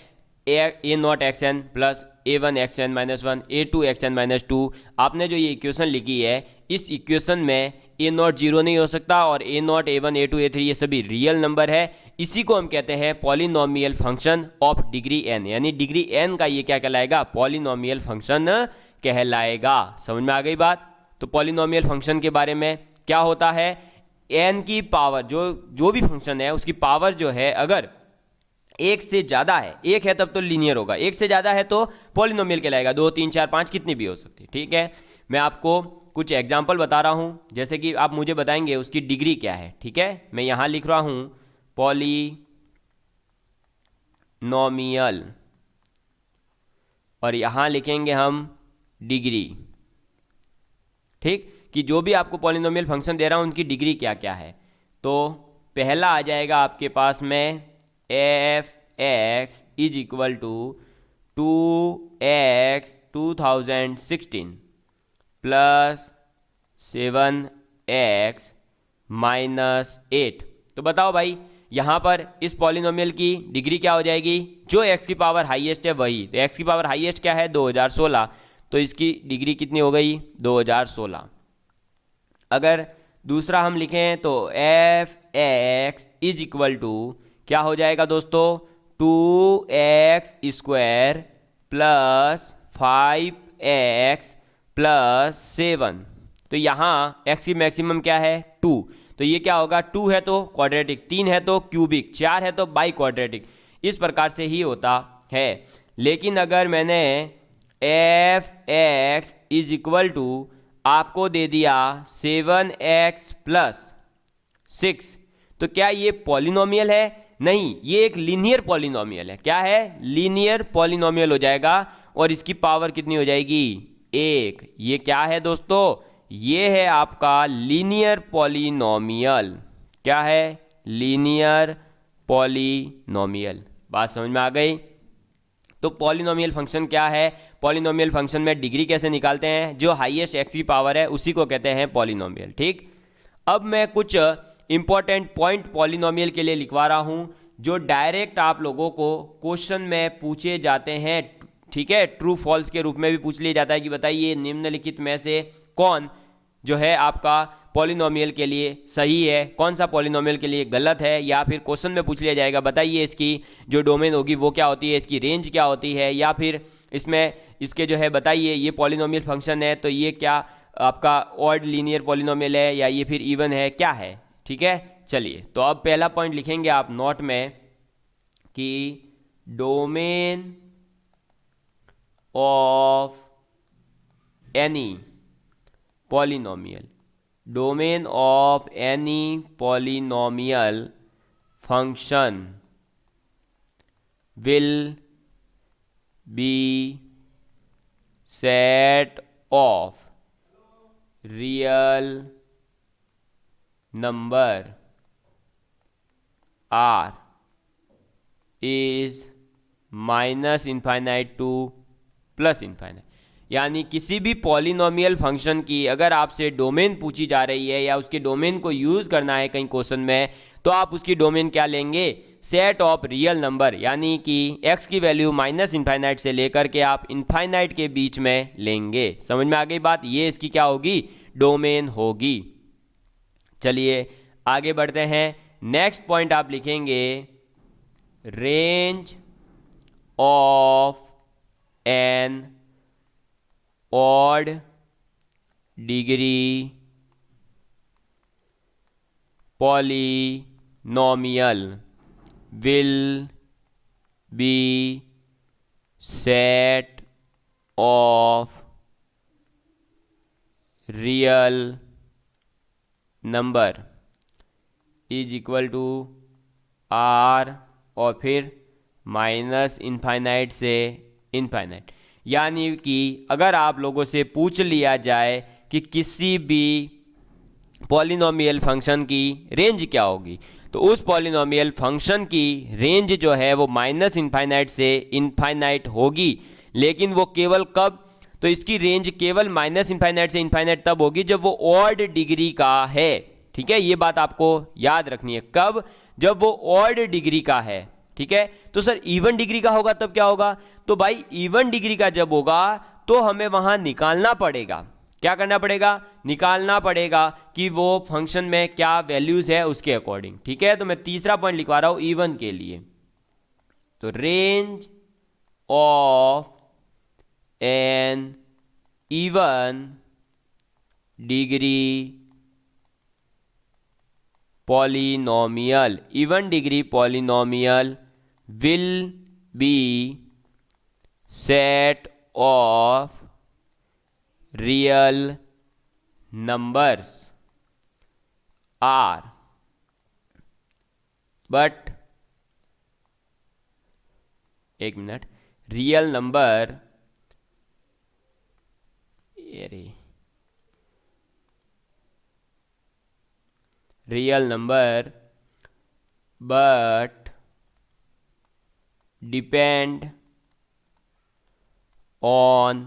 A naught x N plus A1 X N minus one A2 X N minus two, आपने जो ये इक्वेशन लिखी है, इस इक्वेशन में ए नॉट जीरो नहीं हो सकता और ए नॉट A1 A2 A3 ये सभी रियल नंबर है। इसी को हम कहते हैं polynomial function of degree N, यानी डिग्री एन का ये क्या कहलाएगा, पॉलिनोमियल फंक्शन कहलाएगा। समझ में आ गई बात। तो पॉलिनोमियल फंक्शन के बारे में क्या होता है, एन की पावर, जो भी फंक्शन है उसकी पावर जो है अगर एक से ज़्यादा है, एक है तब तो लीनियर होगा, एक से ज़्यादा है तो पॉलिनोमियल कहलाएगा, 2 3 4 5 कितनी भी हो सकती है। ठीक है, मैं आपको कुछ एग्जांपल बता रहा हूँ, जैसे कि आप मुझे बताएंगे उसकी डिग्री क्या है। ठीक है, मैं यहाँ लिख रहा हूँ पॉलिनोमियल और यहाँ लिखेंगे हम डिग्री। ठीक, कि जो भी आपको पॉलिनोमियल फंक्शन दे रहा हूँ उनकी डिग्री क्या क्या है। तो पहला आ जाएगा आपके पास में F x is equal to 2x 2016 plus 7x minus 8। तो बताओ भाई यहाँ पर इस पॉलिनोमियल की डिग्री क्या हो जाएगी, जो x की पावर हाईएस्ट है वही। तो x की पावर हाईएस्ट क्या है, 2016, तो इसकी डिग्री कितनी हो गई, 2016। अगर दूसरा हम लिखें तो F x is equal to क्या हो जाएगा दोस्तों, 2x square plus 5x plus 7। तो यहाँ x की मैक्सिमम क्या है, 2, तो ये क्या होगा, 2 है तो क्वाड्रेटिक, 3 है तो क्यूबिक, 4 है तो बाई क्वाड्रेटिक। इस प्रकार से ही होता है। लेकिन अगर मैंने F x is equal to आपको दे दिया 7x प्लस 6, तो क्या ये पॉलिनोमियल है, नहीं, ये एक लीनियर पॉलिनोमियल है। क्या है, लीनियर पॉलिनोमियल हो जाएगा और इसकी पावर कितनी हो जाएगी, 1। ये क्या है दोस्तों, ये है आपका लीनियर पॉलिनोमियल। क्या है, लीनियर पॉलिनोमियल। बात समझ में आ गई। तो पॉलिनोमियल फंक्शन क्या है, पॉलिनोमियल फंक्शन में डिग्री कैसे निकालते हैं, जो हाईएस्ट एक्स की पावर है उसी को कहते हैं पॉलिनोमियल। ठीक, अब मैं कुछ इंपॉर्टेंट पॉइंट पॉलिनोमियल के लिए लिखवा रहा हूं, जो डायरेक्ट आप लोगों को क्वेश्चन में पूछे जाते हैं। ठीक है, ट्रू फॉल्स के रूप में भी पूछ लिया जाता है कि बताइए निम्नलिखित में से कौन जो है आपका पॉलिनोमियल के लिए सही है, कौन सा पॉलिनोमियल के लिए गलत है। या फिर क्वेश्चन में पूछ लिया जाएगा बताइए इसकी जो डोमेन होगी वो क्या होती है, इसकी रेंज क्या होती है, या फिर इसमें इसके जो है बताइए ये पॉलिनोमियल फंक्शन है तो ये क्या आपका ऑड लीनियर पॉलिनोमियल है या ये फिर इवन है, क्या है। ठीक है, चलिए तो अब पहला पॉइंट लिखेंगे आप नोट में कि domain of any polynomial, domain of any polynomial function will be set of real number R is minus infinite two plus infinite. यानी किसी भी पॉलिनोमियल फंक्शन की अगर आपसे डोमेन पूछी जा रही है या उसके डोमेन को यूज़ करना है कहीं क्वेश्चन में, तो आप उसकी डोमेन क्या लेंगे, सेट ऑफ रियल नंबर, यानी कि x की वैल्यू माइनस इनफाइनाइट से लेकर के आप इनफाइनाइट के बीच में लेंगे। समझ में आ गई बात, ये इसकी क्या होगी, डोमेन होगी। चलिए आगे बढ़ते हैं। नेक्स्ट पॉइंट आप लिखेंगे range of an odd degree polynomial will be set of real number is equal to R और फिर माइनस इनफाइनाइट से इनफाइनाइट। यानी कि अगर आप लोगों से पूछ लिया जाए कि किसी भी पॉलिनोमियल फंक्शन की रेंज क्या होगी, तो उस पॉलिनोमियल फंक्शन की रेंज जो है वो माइनस इनफाइनाइट से इनफाइनाइट होगी। लेकिन वो केवल कब, तो इसकी रेंज केवल माइनस इनफाइनाइट से इनफाइनाइट तब होगी जब वो ऑड डिग्री का है। ठीक है, ये बात आपको याद रखनी है। कब? जब वो ऑड डिग्री का है। ठीक है, तो सर इवन डिग्री का होगा तब क्या होगा? तो भाई इवन डिग्री का जब होगा तो हमें वहां निकालना पड़ेगा। क्या करना पड़ेगा? निकालना पड़ेगा कि वो फंक्शन में क्या वैल्यूज है उसके अकॉर्डिंग। ठीक है, तो मैं तीसरा पॉइंट लिखवा रहा हूं इवन के लिए। तो range of an even degree polynomial, even degree polynomial will be set of real numbers are but एक minute, real number real number but depend on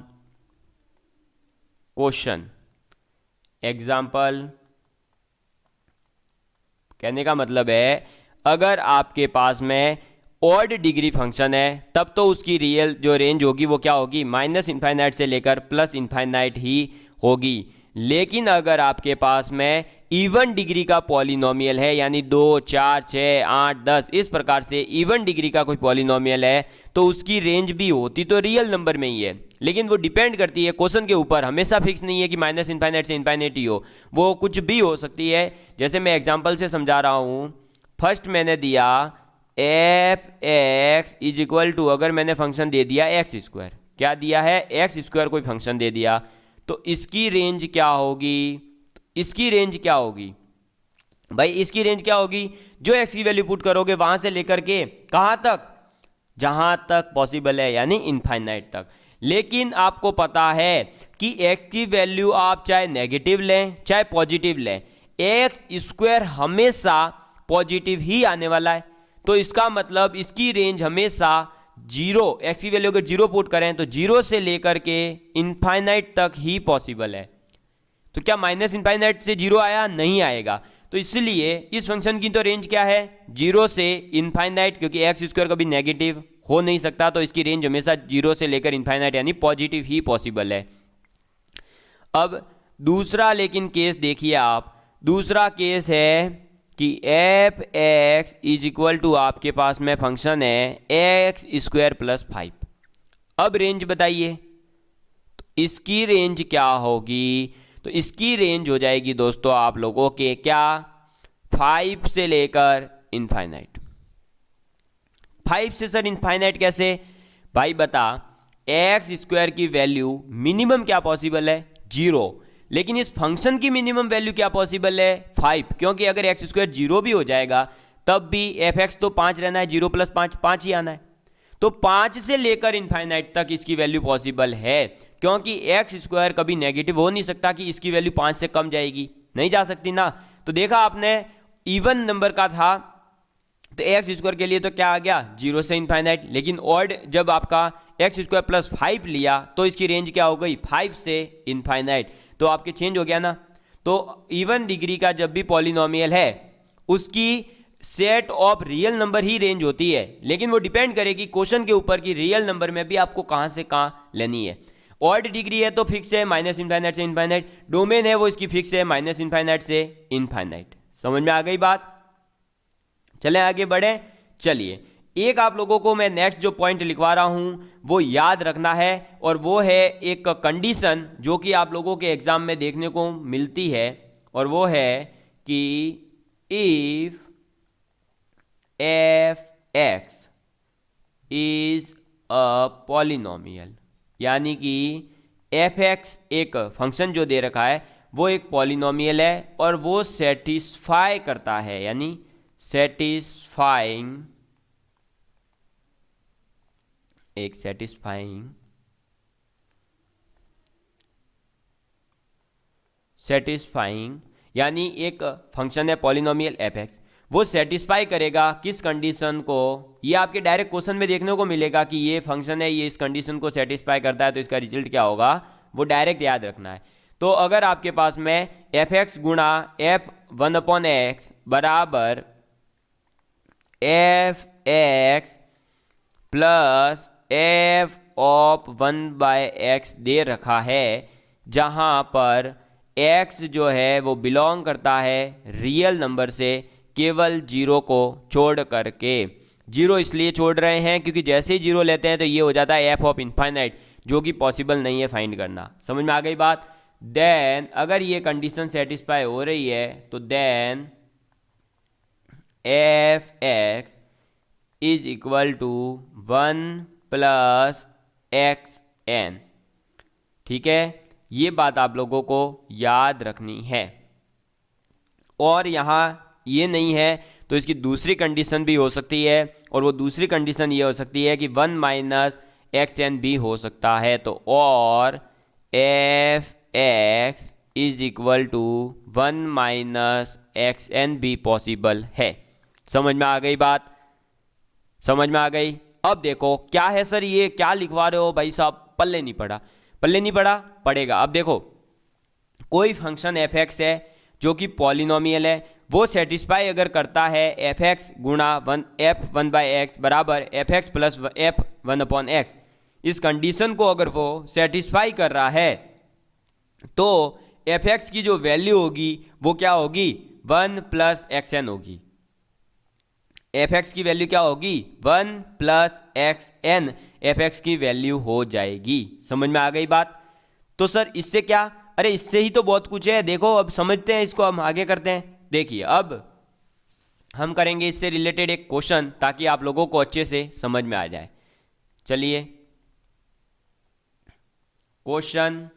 question. Example कहने का मतलब है अगर आपके पास में ऑड डिग्री फंक्शन है तब तो उसकी रियल जो रेंज होगी वो क्या होगी? माइनस इनफाइनाइट से लेकर प्लस इनफाइनाइट ही होगी। लेकिन अगर आपके पास में इवन डिग्री का पॉलिनोमियल है, यानी 2, 4, 6, 8, 10 इस प्रकार से इवन डिग्री का कोई पॉलिनोमियल है, तो उसकी रेंज भी होती तो रियल नंबर में ही है। लेकिन वो डिपेंड करती है क्वेश्चन के ऊपर, हमेशा फिक्स नहीं है कि माइनस इनफाइनाइट से इनफाइनाइट ही हो, वो कुछ भी हो सकती है। जैसे मैं एग्जाम्पल से समझा रहा हूँ। फर्स्ट मैंने दिया F x is equal to, अगर मैंने फंक्शन दे दिया एक्स स्क्वायर, क्या दिया है? एक्स स्क्वायर कोई फंक्शन दे दिया, तो इसकी रेंज क्या होगी? इसकी रेंज क्या होगी भाई? इसकी रेंज क्या होगी? जो एक्स की वैल्यू पुट करोगे वहां से लेकर के कहां तक? जहां तक पॉसिबल है, यानी इनफाइनाइट तक। लेकिन आपको पता है कि एक्स की वैल्यू आप चाहे नेगेटिव लें चाहे पॉजिटिव लें, एक्स स्क्वायर हमेशा पॉजिटिव ही आने वाला है। तो इसका मतलब इसकी रेंज हमेशा जीरो, एक्स की वैल्यू अगर जीरो पुट करें तो जीरो से लेकर के इनफाइनाइट तक ही पॉसिबल है। तो क्या माइनस इनफाइनाइट से जीरो आया? नहीं आएगा। तो इसलिए इस फंक्शन की तो रेंज क्या है? जीरो से इनफाइनाइट, क्योंकि एक्स स्क्वायर कभी नेगेटिव हो नहीं सकता, तो इसकी रेंज हमेशा जीरो से लेकर इनफाइनाइट यानी पॉजिटिव ही पॉसिबल है। अब दूसरा लेकिन केस देखिए आप, दूसरा केस है कि F x is equal to आपके पास में फंक्शन है एक्स स्क्वायर प्लस 5। अब रेंज बताइए, तो इसकी रेंज क्या होगी? तो इसकी रेंज हो जाएगी दोस्तों आप लोगों के क्या? 5 से लेकर इनफाइनाइट। 5 से सर इनफाइनाइट कैसे? भाई बता, एक्स स्क्वायर की वैल्यू मिनिमम क्या पॉसिबल है? 0। लेकिन इस फंक्शन की मिनिमम वैल्यू क्या पॉसिबल है? 5, क्योंकि अगर एक्स स्क्वायर 0 भी हो जाएगा तब भी एफ एक्स तो 5 रहना है, 0 प्लस 5 5 ही आना है। तो 5 से लेकर इनफाइनाइट तक इसकी वैल्यू पॉसिबल है, क्योंकि एक्स स्क्वायर कभी नेगेटिव हो नहीं सकता कि इसकी वैल्यू 5 से कम जाएगी, नहीं जा सकती ना। तो देखा आपने, इवन नंबर का था तो एक्स स्क्वायर के लिए तो क्या आ गया? 0 से इनफाइनाइट। लेकिन ऑड जब आपका एक्स स्क्वायर प्लस 5 लिया तो इसकी रेंज क्या हो गई? 5 से इनफाइनाइट। तो आपके चेंज हो गया ना। तो इवन डिग्री का जब भी पॉलिनोमियल है उसकी set of real number he range होती है, लेकिन वो डिपेंड करेगी क्वेश्चन के ऊपर कि रियल नंबर में भी आपको कहां से कहां लेनी है। ऑड डिग्री है तो फिक्स है माइनस इनफाइनाइट से इनफाइनाइट, डोमेन है वो इसकी फिक्स है माइनस इनफाइनाइट से इनफाइनाइट। समझ में आ गई बात? चलें आगे बढ़े। चलिए, एक आप लोगों को मैं नेक्स्ट जो पॉइंट लिखवा रहा हूं वो याद रखना है, और वो है एक कंडीशन जो कि आप लोगों के एग्जाम में देखने को मिलती है, और वो है कि if F x is a polynomial, यानी कि एफ एक्स एक फंक्शन जो दे रखा है वो एक पॉलिनोमियल है और वो सेटिस्फाई करता है, यानी सेटिस्फाइंग, एक सेटिस्फाइंग यानी एक फंक्शन है पॉलिनोमियल एफ एक्स, वो सेटिस्फाई करेगा किस कंडीशन को? ये आपके डायरेक्ट क्वेश्चन में देखने को मिलेगा कि ये फंक्शन है, ये इस कंडीशन को सेटिस्फाई करता है, तो इसका रिजल्ट क्या होगा वो डायरेक्ट याद रखना है। तो अगर आपके पास में एफ एक्स गुणा एफ वन अपॉन एक्स बराबर F x plus F of one by X दे रखा है, जहाँ पर x जो है वो बिलोंग करता है रियल नंबर से केवल जीरो को छोड़ करके। जीरो इसलिए छोड़ रहे हैं क्योंकि जैसे ही जीरो लेते हैं तो ये हो जाता है एफ ऑफ इनफाइनाइट, जो कि पॉसिबल नहीं है फाइंड करना। समझ में आ गई बात। देन अगर ये कंडीशन सेटिस्फाई हो रही है तो then F x is equal to 1 plus X N. ठीक है, ये बात आप लोगों को याद रखनी है। और यहाँ ये नहीं है तो इसकी दूसरी कंडीशन भी हो सकती है, और वो दूसरी कंडीशन ये हो सकती है कि 1 माइनस एक्स एन भी हो सकता है। तो और F x is equal to 1 minus X N भी पॉसिबल है। समझ में आ गई बात, समझ में आ गई। अब देखो क्या है सर, ये क्या लिखवा रहे हो भाई साहब, पल्ले नहीं पड़ा, पल्ले नहीं पड़ा, पड़ेगा। अब देखो कोई फंक्शन एफ एक्स है जो कि पॉलिनोमियल है, वो सेटिस्फाई अगर करता है एफ एक्स गुणा एफ वन बाई एक्स बराबर F x plus F one upon x, इस कंडीशन को अगर वो सेटिस्फाई कर रहा है तो एफ एक्स की जो वैल्यू होगी वो क्या होगी, 1 प्लस एक्स एन होगी। एफ एक्स की वैल्यू क्या होगी, 1 plus X N F X की वैल्यू हो जाएगी। समझ में आ गई बात। तो सर इससे क्या, अरे इससे ही तो बहुत कुछ है। देखो अब समझते हैं इसको, हम आगे करते हैं। देखिए अब हम करेंगे इससे रिलेटेड एक क्वेश्चन ताकि आप लोगों को अच्छे से समझ में आ जाए। चलिए क्वेश्चन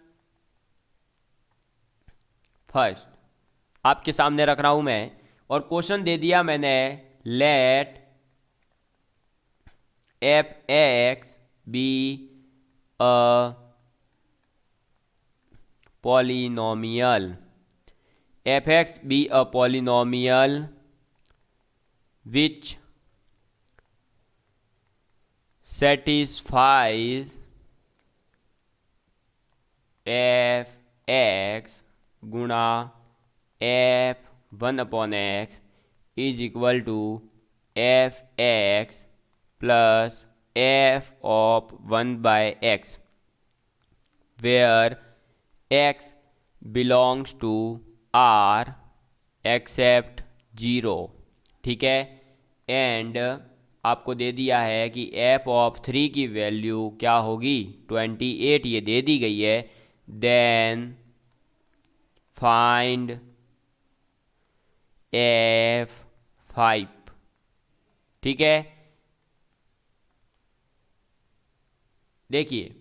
फर्स्ट आपके सामने रख रहा हूं मैं, और क्वेश्चन दे दिया मैंने, let f x be a polynomial, fx be a polynomial which satisfies f x गुणा F one upon x is equal to F x plus F of one by x where x belongs to R except 0। ठीक है, एंड आपको दे दिया है कि f ऑफ 3 की वैल्यू क्या होगी, 28 ये दे दी गई है। Then find f5। ठीक है, देखिए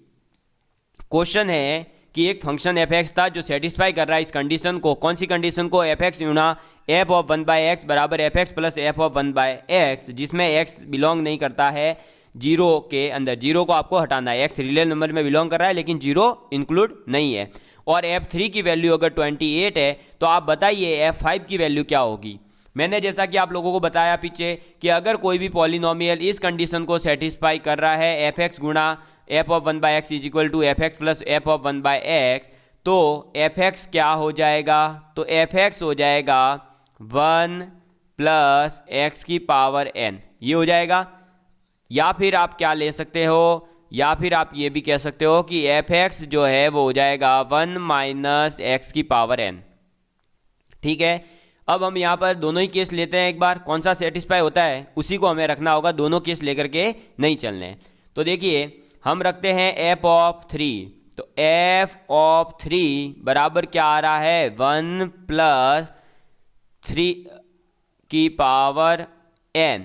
क्वेश्चन है कि एक फंक्शन एफ एक्स था जो सेटिस्फाई कर रहा है इस कंडीशन को। कौन सी कंडीशन को, एफ एक्स गुणा F of one by x बराबर F x plus F of one by x, जिसमें एक्स बिलोंग नहीं करता है जीरो के अंदर। जीरो को आपको हटाना है, एक्स रियल नंबर में बिलोंग कर रहा है लेकिन जीरो इंक्लूड नहीं है। और एफ थ्री की वैल्यू अगर 28 है तो आप बताइए एफ फाइव की वैल्यू क्या होगी। मैंने जैसा कि आप लोगों को बताया पीछे कि अगर कोई भी पॉलिनोमियल इस कंडीशन को सेटिस्फाई कर रहा है, एफ एक्स गुणा F of one by X is equal to F x plus F of one by X, तो एफ एक्स क्या हो जाएगा, तो एफ एक्स हो जाएगा 1 प्लस एक्स की पावर एन, ये हो जाएगा। या फिर आप क्या ले सकते हो, या फिर आप ये भी कह सकते हो कि एफ एक्स जो है वो हो जाएगा 1 माइनस एक्स की पावर एन। ठीक है, अब हम यहाँ पर दोनों ही केस लेते हैं एक बार, कौन सा सेटिस्फाई होता है उसी को हमें रखना होगा, दोनों केस लेकर के नहीं चलने। तो देखिए हम रखते हैं एफ ऑफ 3, तो एफ ऑफ 3 बराबर क्या आ रहा है, 1 प्लस 3 की पावर n।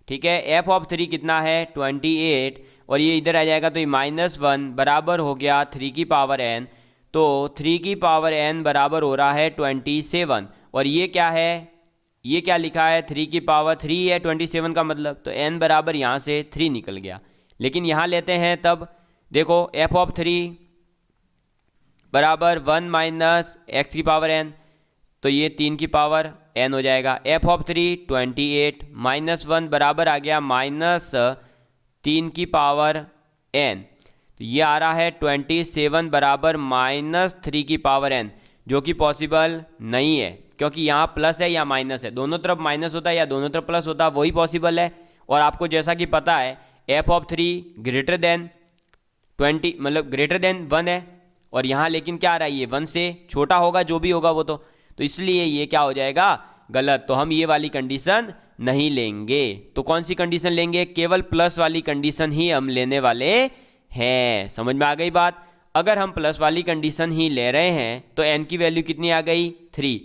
ठीक है, एफ ऑफ 3 कितना है 28, और ये इधर आ जाएगा तो ये -1 बराबर हो गया 3 की पावर n, तो 3 की पावर n बराबर हो रहा है 27। और ये क्या है, ये क्या लिखा है, 3 की पावर 3 है 27 का मतलब, तो n बराबर यहाँ से 3 निकल गया। लेकिन यहाँ लेते हैं तब देखो एफ ऑफ 3 बराबर 1 माइनस एक्स की पावर n, तो ये 3 की पावर n हो जाएगा। एफ ऑफ 3 28 -1 बराबर आ गया -3 की पावर n। तो ये आ रहा है 27 बराबर -3 की पावर n, जो कि पॉसिबल नहीं है, क्योंकि यहाँ प्लस है या माइनस है, दोनों तरफ माइनस होता है या दोनों तरफ प्लस होता है, वही पॉसिबल है। और आपको जैसा कि पता है f(3) ग्रेटर देन 20 मतलब ग्रेटर देन 1 है, और यहाँ लेकिन क्या आ रहा है, ये 1 से छोटा होगा, जो भी होगा वो तो इसलिए ये क्या हो जाएगा, गलत। तो हम ये वाली कंडीशन नहीं लेंगे। तो कौन सी कंडीशन लेंगे, केवल प्लस वाली कंडीशन ही हम लेने वाले हैं। समझ में आ गई बात। अगर हम प्लस वाली कंडीशन ही ले रहे हैं तो n की वैल्यू कितनी आ गई, 3।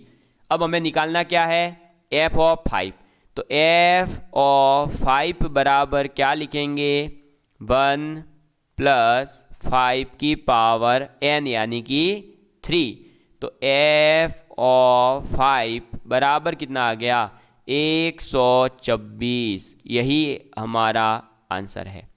अब हमें निकालना क्या है, f(5). तो f(5) बराबर क्या लिखेंगे, 1 + 5 की पावर n यानी कि 3। तो f(5) बराबर कितना आ गया, 124। यही हमारा आंसर है।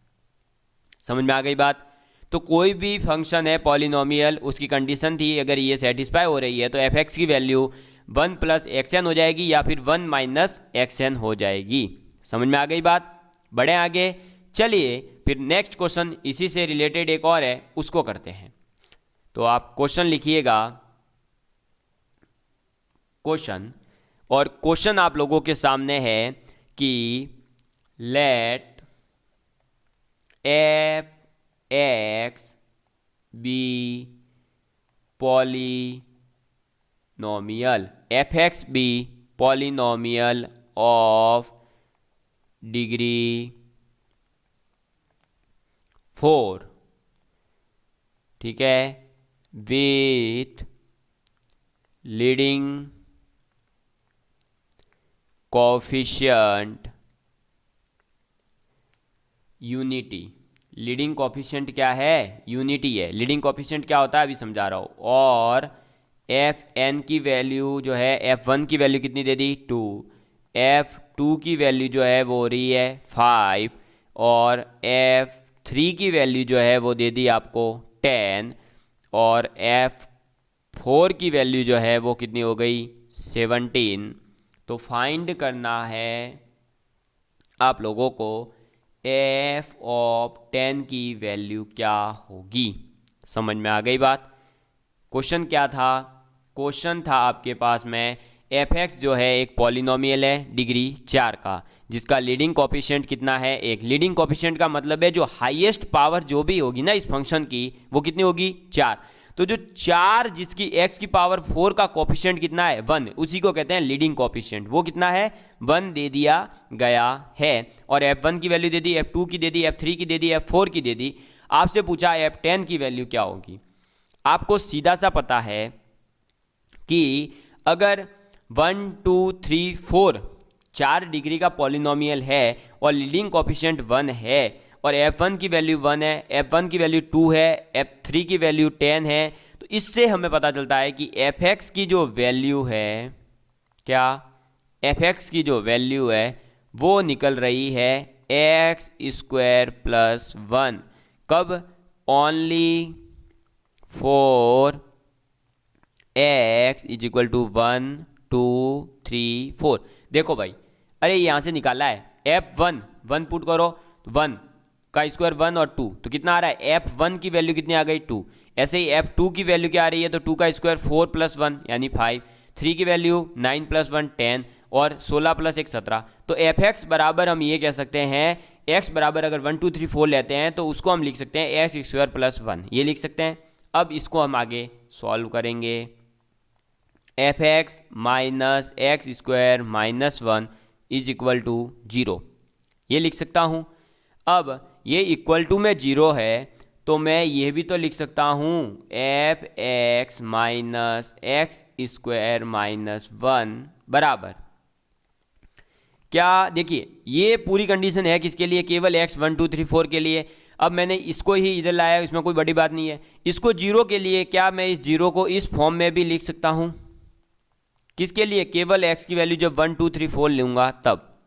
समझ में आ गई बात। तो कोई भी फंक्शन है पॉलिनोमियल, उसकी कंडीशन थी अगर ये सेटिस्फाई हो रही है तो f(x) की वैल्यू 1 + xn हो जाएगी या फिर 1 - xn हो जाएगी। समझ में आ गई बात। बढ़े आगे, चलिए फिर नेक्स्ट क्वेश्चन इसी से रिलेटेड एक और है, उसको करते हैं। तो आप क्वेश्चन लिखिएगा, क्वेश्चन, और क्वेश्चन आप लोगों के सामने है कि let f(x) be polynomial, f(x) be polynomial of degree 4, ठीक है, with leading coefficient unity. Leading coefficient क्या है, यूनिटी है। लीडिंग कोफिशिएंट क्या होता है अभी समझा रहा हूँ। और f(n) की वैल्यू जो है, f(1) की वैल्यू कितनी दे दी, 2, f(2) की वैल्यू जो है वो हो रही है 5, और f(3) की वैल्यू जो है वो दे दी आपको 10, और f(4) की वैल्यू जो है वो कितनी हो गई, 17। तो फाइंड करना है आप लोगों को f(10) की वैल्यू क्या होगी। समझ में आ गई बात। क्वेश्चन क्या था, क्वेश्चन था आपके पास में f(x) जो है एक पॉलिनोमियल है डिग्री 4 का, जिसका लीडिंग कोफिशिएंट कितना है, 1। लीडिंग कोफिशिएंट का मतलब है जो हाईएस्ट पावर जो भी होगी ना इस फंक्शन की, वो कितनी होगी, 4। तो जो 4 जिसकी x की पावर 4 का कोफिशिएंट कितना है, 1, उसी को कहते हैं लीडिंग कोफिशिएंट। वो कितना है, 1 दे दिया गया है। और f(1) की वैल्यू दे दी, f(2) की दे दी, f(3) की दे दी, f(4) की दे दी। आपसे पूछा f(10) की वैल्यू क्या होगी। आपको सीधा सा पता है कि अगर 1 2 3 4 4 डिग्री का पॉलिनोमियल है और लीडिंग कोफिशिएंट 1 है, और f(1) की वैल्यू 1 है, f(1) की वैल्यू 2 है, f(3) की वैल्यू 10 है, तो इससे हमें पता चलता है कि f(x) की जो वैल्यू है, क्या f(x) की जो वैल्यू है वो निकल रही है x² + 1। कब, ओनली फॉर x = 1 2 3 4। देखो भाई, अरे यहाँ से निकाला है f(1) 1 पुट करो, 1 का स्क्वायर 1 और 2, तो कितना आ रहा है, f(1) की वैल्यू कितनी आ गई, 2। ऐसे ही f(2) की वैल्यू क्या आ रही है, तो 2 का स्क्वायर 4 + 1 यानी 5, 3 की वैल्यू 9 + 1 10, और 16 + 1 17। तो f(x) बराबर हम ये कह सकते हैं, x बराबर अगर 1 2 3 4 लेते हैं तो उसको हम लिख सकते हैं x² + 1, ये लिख सकते हैं। अब इसको हम आगे सॉल्व करेंगे। f(x) - x² - 1 = 0, ये लिख सकता हूँ। अब ये इक्वल टू में 0 है तो मैं ये भी तो लिख सकता हूँ f(x) - x² - 1 बराबर क्या, देखिए ये पूरी कंडीशन है किसके लिए, केवल x 1 2 3 4 के लिए। अब मैंने इसको ही इधर लाया, इसमें कोई बड़ी बात नहीं है। इसको 0 के लिए, क्या मैं इस 0 को इस फॉर्म में भी लिख सकता हूँ, किसके लिए, केवल x की वैल्यू जब 1 2 3 4 लूँगा तब।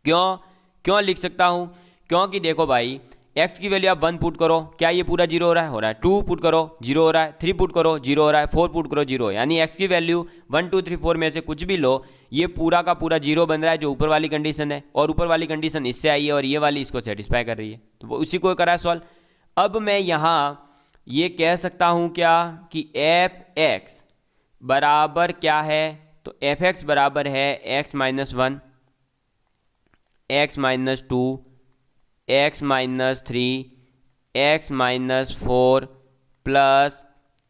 क्यों लिख सकता हूँ, क्योंकि देखो भाई x की वैल्यू आप 1 पुट करो, क्या ये पूरा 0 हो रहा है, 2 पुट करो 0 हो रहा है, 3 पुट करो 0 हो रहा है, 4 पुट करो 0, यानी x की वैल्यू 1 2 3 4 में से कुछ भी लो, ये पूरा का पूरा 0 बन रहा है, जो ऊपर वाली कंडीशन है। और ऊपर वाली कंडीशन इससे आई है और ये वाली इसको सेटिस्फाई कर रही है, तो वो उसी को करा सॉल्व। अब मैं यहाँ ये कह सकता हूँ क्या कि एफ एक्स बराबर क्या है, तो एफ एक्स बराबर है x minus one, x minus two, x minus three, x minus four plus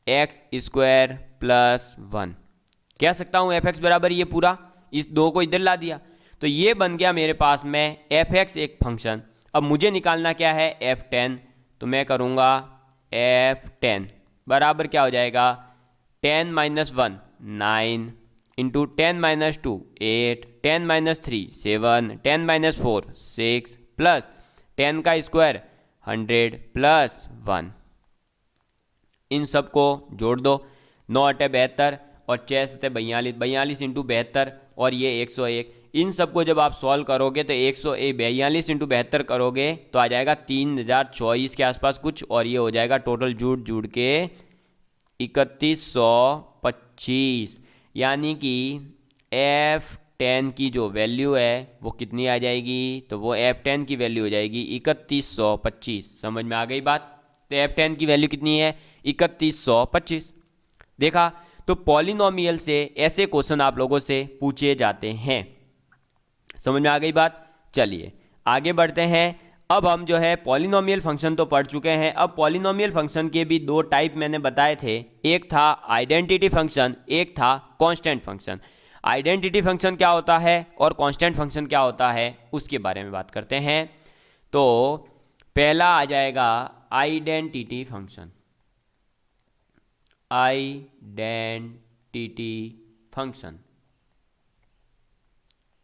x square plus one. कह सकता हूँ एफ एक्स बराबर ये पूरा, इस दो को इधर ला दिया तो ये बन गया मेरे पास में एफ एक्स एक फंक्शन। अब मुझे निकालना क्या है, एफ टेन, तो मैं करूँगा एफ टेन बराबर क्या हो जाएगा, ten minus one nine, into ten minus two eight, ten minus three seven, ten minus four six, plus ten का स्क्वायर हंड्रेड प्लस वन। इन सब को जोड़ दो, नौ अटे बहत्तर और छः सत्ते बयालीस, बयालीस इंटू बहत्तर और ये 101। इन सब को जब आप सॉल्व करोगे तो 142 इंटू बहत्तर करोगे तो आ जाएगा 3024 के आसपास कुछ, और ये हो जाएगा टोटल जुड़ के 3125। यानी कि F10 की जो वैल्यू है वो कितनी आ जाएगी, तो वो F10 की वैल्यू हो जाएगी 3125। समझ में आ गई बात। तो F10 की वैल्यू कितनी है, 3125। देखा, तो पॉलिनोमियल से ऐसे क्वेश्चन आप लोगों से पूछे जाते हैं। समझ में आ गई बात। चलिए आगे बढ़ते हैं। अब हम जो है पॉलिनोमियल फंक्शन तो पढ़ चुके हैं, अब पॉलिनोमियल फंक्शन के भी दो टाइप मैंने बताए थे, एक था आइडेंटिटी फंक्शन, एक था कांस्टेंट फंक्शन। आइडेंटिटी फंक्शन क्या होता है और कांस्टेंट फंक्शन क्या होता है उसके बारे में बात करते हैं। तो पहला आ जाएगा आइडेंटिटी फंक्शन। आइडेंटिटी फंक्शन,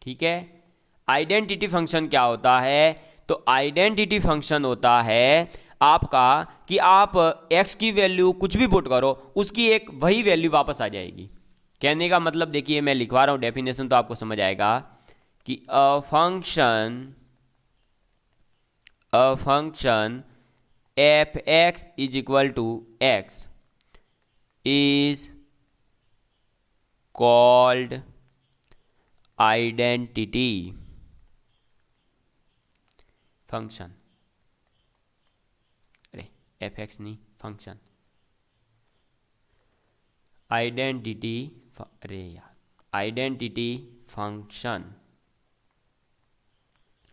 ठीक है। आइडेंटिटी फंक्शन क्या होता है, तो आइडेंटिटी फंक्शन होता है आपका कि आप x की वैल्यू कुछ भी पुट करो उसकी एक वही वैल्यू वापस आ जाएगी। कहने का मतलब देखिए मैं लिखवा रहा हूं डेफिनेशन तो आपको समझ आएगा कि a function F x is equal to X is called identity function। अरे fx नहीं, फंक्शन आइडेंटिटी, अरे यार आइडेंटिटी फंक्शन,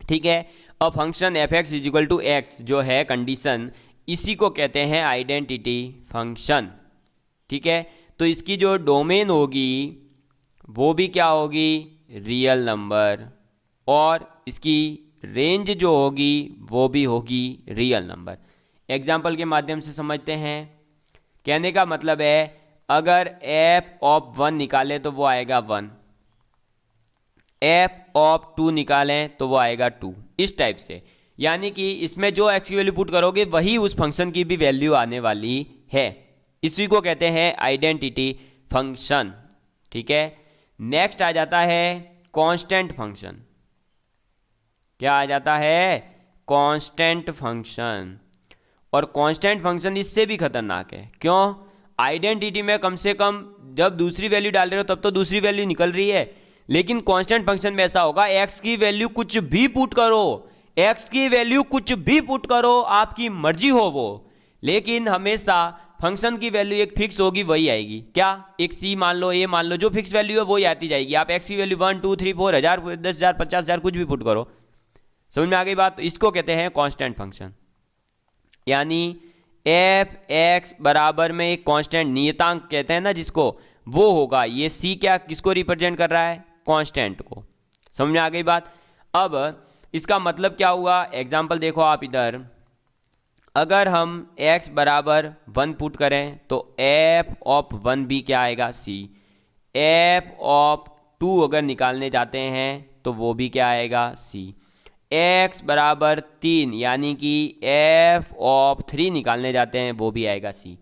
ठीक है। अब function F x is equal to X जो है कंडीशन, इसी को कहते हैं आइडेंटिटी फंक्शन, ठीक है। तो इसकी जो डोमेन होगी वो भी क्या होगी, रियल नंबर, और इसकी रेंज जो होगी वो भी होगी रियल नंबर। एग्जाम्पल के माध्यम से समझते हैं। कहने का मतलब है अगर f ऑफ 1 निकालें तो वो आएगा 1, f ऑफ 2 निकालें तो वो आएगा 2, इस टाइप से। यानी कि इसमें जो x की वैल्यू पुट करोगे वही उस फंक्शन की भी वैल्यू आने वाली है। इसी को कहते हैं आइडेंटिटी फंक्शन, ठीक है। नेक्स्ट आ जाता है कांस्टेंट फंक्शन। क्या आ जाता है, कांस्टेंट फंक्शन। और कांस्टेंट फंक्शन इससे भी खतरनाक है। क्यों, आइडेंटिटी में कम से कम जब दूसरी वैल्यू डाल रहे हो तब तो दूसरी वैल्यू निकल रही है, लेकिन कांस्टेंट फंक्शन में ऐसा होगा x की वैल्यू कुछ भी पुट करो, x की वैल्यू कुछ भी पुट करो, आपकी मर्जी हो वो, लेकिन हमेशा फंक्शन की वैल्यू एक फिक्स होगी, वही आएगी। क्या, एक सी मान लो, ए मान लो, जो फिक्स वैल्यू है वही आती जाएगी। आप एक्स की वैल्यू 1 2 3 4 हजार 10,000 50,000 कुछ भी पुट करो। समझ में आ गई बात। तो इसको कहते हैं कांस्टेंट फंक्शन। यानी एफ एक्स बराबर में एक कांस्टेंट, नियतांक कहते हैं ना जिसको, वो होगा। ये सी क्या किसको रिप्रेजेंट कर रहा है, कांस्टेंट को। समझ में आ गई बात। अब इसका मतलब क्या हुआ, एग्जाम्पल देखो आप इधर, अगर हम x बराबर 1 पुट करें तो f ऑफ 1 भी क्या आएगा, c। f ऑफ 2 अगर निकालने जाते हैं तो वो भी क्या आएगा, c। x बराबर 3 यानी कि f ऑफ 3 निकालने जाते हैं वो भी आएगा c।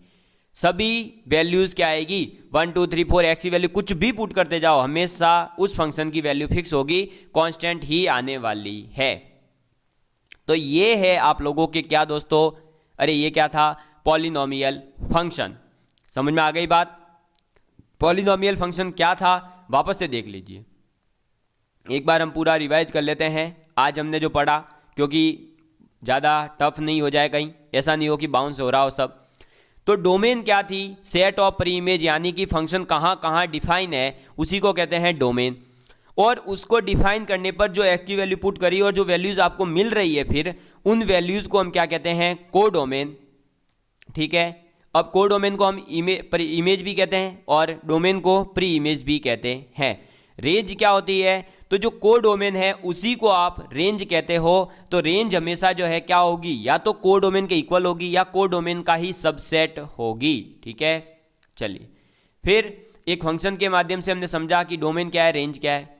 सभी वैल्यूज़ क्या आएगी, 1 2 3 4 x की वैल्यू कुछ भी पुट करते जाओ, हमेशा उस फंक्शन की वैल्यू फिक्स होगी, कांस्टेंट ही आने वाली है। तो ये है आप लोगों के क्या दोस्तों, अरे ये क्या था, पॉलिनोमियल फंक्शन। समझ में आ गई बात। पॉलिनोमियल फंक्शन क्या था वापस से देख लीजिए, एक बार हम पूरा रिवाइज कर लेते हैं आज हमने जो पढ़ा, क्योंकि ज़्यादा टफ नहीं हो जाए, कहीं ऐसा नहीं हो कि बाउंस हो रहा हो सब। तो डोमेन क्या थी? सेट ऑफ प्री इमेज, यानी कि फंक्शन कहाँ कहाँ डिफाइन है उसी को कहते हैं डोमेन। और उसको डिफाइन करने पर जो एक्स की वैल्यू पुट करी और जो वैल्यूज़ आपको मिल रही है फिर उन वैल्यूज़ को हम क्या कहते हैं? कोडोमेन। ठीक है, अब कोडोमेन को हम इमेज भी कहते हैं और डोमेन को प्री इमेज भी कहते हैं। रेंज क्या होती है? तो जो कोडोमेन है उसी को आप रेंज कहते हो। तो रेंज हमेशा जो है क्या होगी? या तो कोडोमेन के इक्वल होगी या कोडोमेन का ही सबसेट होगी। ठीक है, चलिए फिर एक फंक्शन के माध्यम से हमने समझा कि डोमेन क्या है, रेंज क्या है।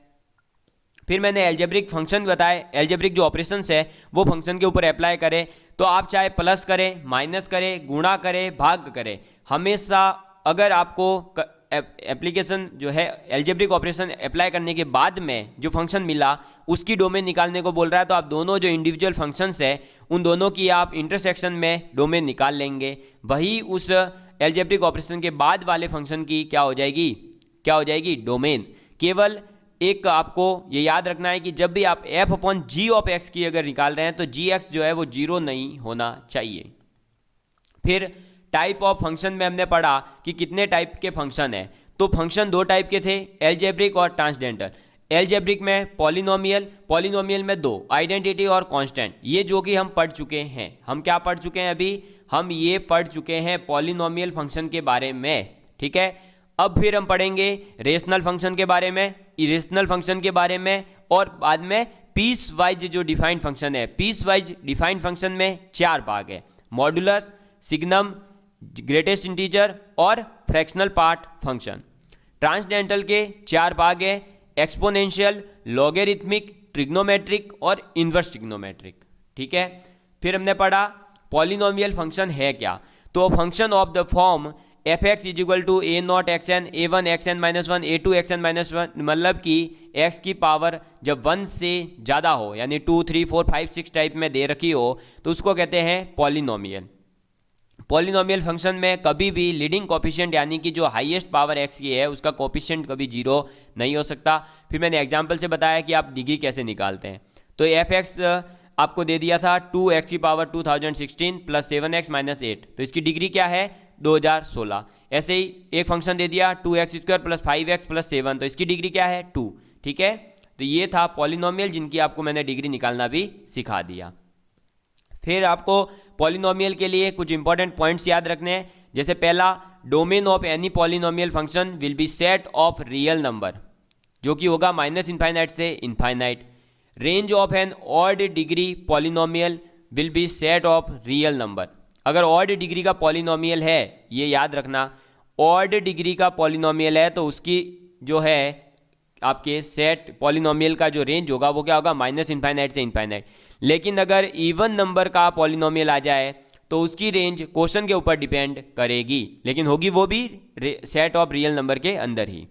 फिर मैंने एल्जेब्रिक फंक्शन बताए, एल्जेब्रिक जो ऑपरेशंस है वो फंक्शन के ऊपर अप्लाई करें। तो आप चाहे प्लस करें, माइनस करें, गुणा करें, भाग करें, हमेशा अगर आपको एप्लीकेशन जो है एल्जेब्रिक ऑपरेशन अप्लाई करने के बाद में जो फंक्शन मिला उसकी डोमेन निकालने को बोल रहा है, तो आप दोनों जो इंडिविजुअल फंक्शंस है उन दोनों की आप इंटरसेक्शन में डोमेन निकाल लेंगे। वही उस एल्जेब्रिक ऑपरेशन के बाद वाले फंक्शन की क्या हो जाएगी? क्या हो जाएगी? डोमेन। केवल एक आपको ये याद रखना है कि जब भी आप f upon ji of x की अगर निकाल रहे हैं तो जी एक्स जो है वो जीरो नहीं होना चाहिए। फिर टाइप ऑफ फंक्शन में हमने पढ़ा कि कितने टाइप के फंक्शन है। तो फंक्शन दो टाइप के थे, एल्जेब्रिक और ट्रांसडेंटल। एल्जेब्रिक में पॉलिनोमियल, पॉलिनोमियल में दो, आइडेंटिटी और कांस्टेंट, ये जो कि हम पढ़ चुके हैं। हम क्या पढ़ चुके हैं? अभी हम ये पढ़ चुके हैं पॉलिनोमियल फंक्शन के बारे में। ठीक है, अब फिर हम पढ़ेंगे रेशनल फंक्शन के बारे में, इरेशनल फंक्शन के बारे में और बाद में पीस वाइज जो डिफाइंड फंक्शन है। पीस वाइज डिफाइंड फंक्शन में चार भाग है, मॉडुलस, सिग्नम, ग्रेटेस्ट इंटीजर और फ्रैक्शनल पार्ट फंक्शन। ट्रांसडेंटल के चार भाग है, एक्सपोनेंशियल, लॉगरिथमिक, ट्रिग्नोमेट्रिक और इनवर्स ट्रिग्नोमेट्रिक। ठीक है, फिर हमने पढ़ा पॉलिनोमियल फंक्शन है क्या। तो function of the form f x is equal to A naught x n, a one x N minus one, A two x N minus one, मतलब कि एक्स की पावर जब 1 से ज़्यादा हो, यानी 2, 3, 4, 5, 6 टाइप में दे रखी हो, तो उसको कहते हैं पॉलिनोमियल। पॉलिनोमियल फंक्शन में कभी भी लीडिंग कोफिशिएंट यानी कि जो हाईएस्ट पावर एक्स की है उसका कोफिशिएंट कभी जीरो नहीं हो सकता। फिर मैंने एग्जांपल से बताया कि आप डिग्री कैसे निकालते हैं। तो एफ एक्स आपको दे दिया था 2x की पावर 2016 प्लस 7x माइनस 8, तो इसकी डिग्री क्या है? 2016। ऐसे ही एक फंक्शन दे दिया 2x² प्लस 5x प्लस 7, तो इसकी डिग्री क्या है? 2। ठीक है, तो ये था पॉलिनोमियल जिनकी आपको मैंने डिग्री निकालना भी सिखा दिया। फिर आपको पॉलिनोमियल के लिए कुछ इंपॉर्टेंट पॉइंट्स याद रखने हैं। जैसे पहला, domain of any polynomial function will be set of real number, जो कि होगा माइनस इनफाइनाइट से infinite. Range of an odd degree polynomial will be set of real number. अगर ऑड डिग्री का पॉलिनोमियल है, ये याद रखना, ऑड डिग्री का पॉलिनोमियल है तो उसकी जो है आपके सेट पॉलिनोमियल का जो रेंज होगा वो क्या होगा? माइनस इनफाइनाइट से इनफाइनाइट। लेकिन अगर इवन नंबर का पॉलिनोमियल आ जाए तो उसकी रेंज क्वेश्चन के ऊपर डिपेंड करेगी, लेकिन होगी वो भी सेट ऑफ रियल नंबर के अंदर ही।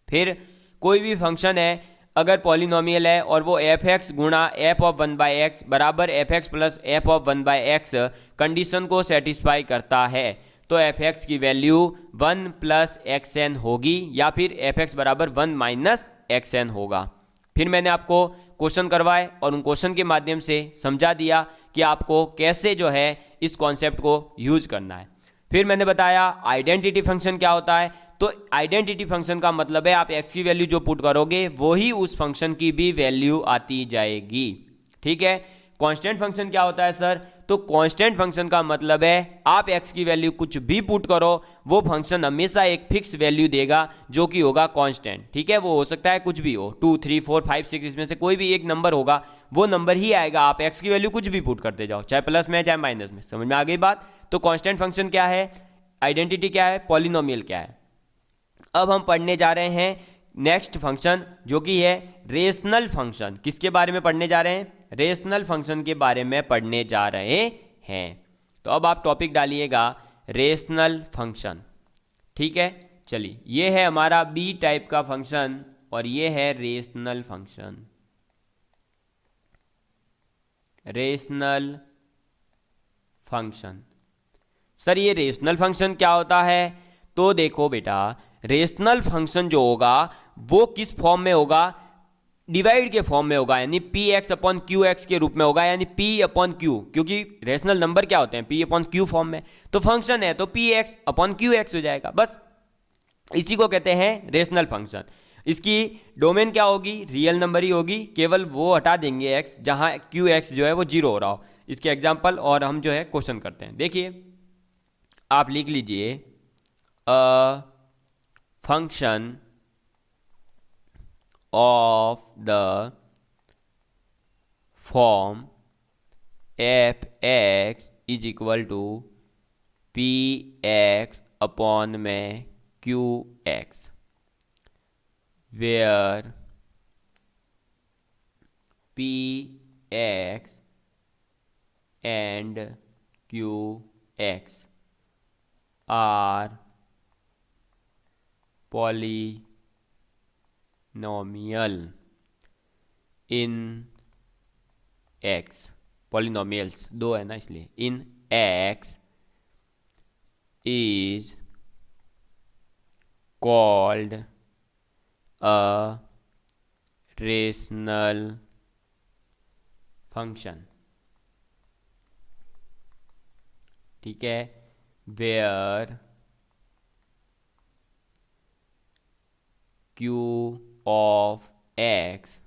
फिर कोई भी फंक्शन है अगर पॉलिनोमियल है और वो एफ एक्स गुणा एफ ऑफ 1/x बराबर F x plus F of 1/x condition को सेटिस्फाई करता है, तो एफ एक्स की वैल्यू 1 प्लस एक्स एन होगी या फिर एफ एक्स बराबर 1 माइनस एक्स एन होगा। फिर मैंने आपको क्वेश्चन करवाए और उन क्वेश्चन के माध्यम से समझा दिया कि आपको कैसे जो है इस कॉन्सेप्ट को यूज करना है। फिर मैंने बताया आइडेंटिटी फंक्शन क्या होता है। तो आइडेंटिटी फंक्शन का मतलब है आप एक्स की वैल्यू जो पुट करोगे वही उस फंक्शन की भी वैल्यू आती जाएगी। ठीक है, कांस्टेंट फंक्शन क्या होता है सर? तो कांस्टेंट फंक्शन का मतलब है आप एक्स की वैल्यू कुछ भी पुट करो वो फंक्शन हमेशा एक फिक्स वैल्यू देगा जो कि होगा कांस्टेंट। ठीक है, वो हो सकता है कुछ भी हो, 2, 3, 4, 5, 6, इसमें से कोई भी एक नंबर होगा, वो नंबर ही आएगा। आप एक्स की वैल्यू कुछ भी पुट करते जाओ, चाहे प्लस में चाहे माइनस में। समझ में आ गई बात? तो कांस्टेंट फंक्शन क्या है, आइडेंटिटी क्या है, पॉलिनोमियल क्या है। अब हम पढ़ने जा रहे हैं नेक्स्ट फंक्शन जो कि है रेशनल फंक्शन। किसके बारे में पढ़ने जा रहे हैं? रेशनल फंक्शन के बारे में पढ़ने जा रहे हैं। तो अब आप टॉपिक डालिएगा रेशनल फंक्शन। ठीक है, चलिए ये है हमारा बी टाइप का फंक्शन और ये है rational function. Rational function, sir ये रेशनल फंक्शन क्या होता है? तो देखो बेटा, रेशनल फंक्शन जो होगा वो किस फॉर्म में होगा? डिवाइड के फॉर्म में होगा, यानी P x upon Q x के रूप में होगा, यानी पी अपॉन क्यू, क्योंकि रेशनल नंबर क्या होते हैं, पी अपॉन क्यू फॉर्म में, तो फंक्शन है तो P x upon Q x हो जाएगा। बस इसी को कहते हैं रेशनल फंक्शन। इसकी डोमेन क्या होगी, रियल नंबर ही होगी, केवल वो हटा देंगे एक्स जहां क्यू एक्स जो है वो जीरो हो रहा हो। इसके एग्जाम्पल और हम जो है क्वेश्चन करते हैं। देखिए आप लिख लीजिए a function of the form f(x) is equal to px upon में qx, where px and qx are polynomial in x, polynomials दो है ना इसलिए, in x is called a rational function। ठीक है, where q of x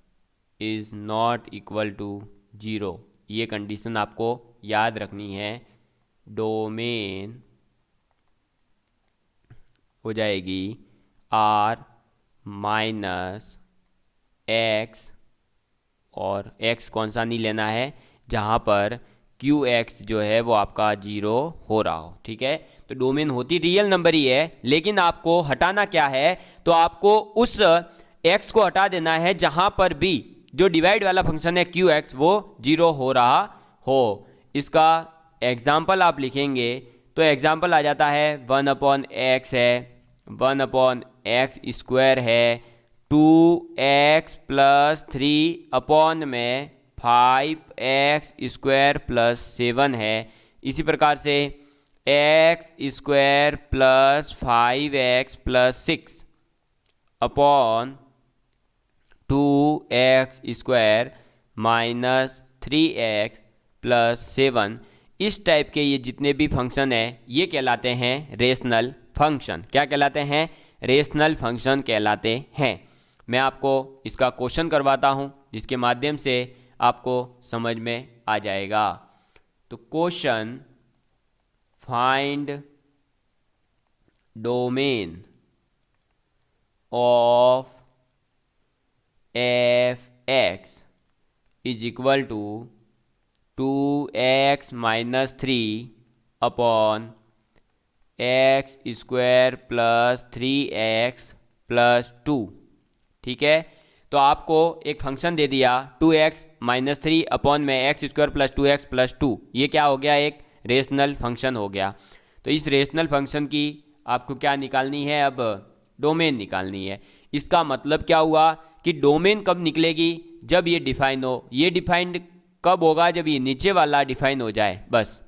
is not equal to 0। ये कंडीशन आपको याद रखनी है। डोमेन हो जाएगी r माइनस एक्स, और x कौन सा नहीं लेना है, जहाँ पर क्यू एक्स जो है वो आपका जीरो हो रहा हो। ठीक है, तो डोमेन होती रियल नंबर ही है, लेकिन आपको हटाना क्या है, तो आपको उस x को हटा देना है जहां पर भी जो डिवाइड वाला फंक्शन है क्यू एक्स वो जीरो हो रहा हो। इसका एग्जाम्पल आप लिखेंगे तो एग्जाम्पल आ जाता है 1/x है, 1/x² है, 2x + 3 अपॉन में 5x² + 7 है। इसी प्रकार से x² + 5x + 6 upon 2x² - 3x + 7। इस टाइप के ये जितने भी फंक्शन हैं ये कहलाते हैं रेशनल फंक्शन। क्या कहलाते हैं, रेशनल फंक्शन कहलाते हैं। मैं आपको इसका क्वेश्चन करवाता हूँ जिसके माध्यम से आपको समझ में आ जाएगा। तो question, find domain of f(x) is equal to 2x - 3 अपॉन x² + 3x + 2। ठीक है, तो आपको एक फंक्शन दे दिया 2x - 3 अपॉन में x² + 2x + 2। ये क्या हो गया, एक रेशनल फंक्शन हो गया। तो इस रेशनल फंक्शन की आपको क्या निकालनी है, अब डोमेन निकालनी है। इसका मतलब क्या हुआ कि डोमेन कब निकलेगी, जब ये डिफाइन हो। ये डिफाइंड कब होगा, जब ये नीचे वाला डिफाइन हो जाए बस,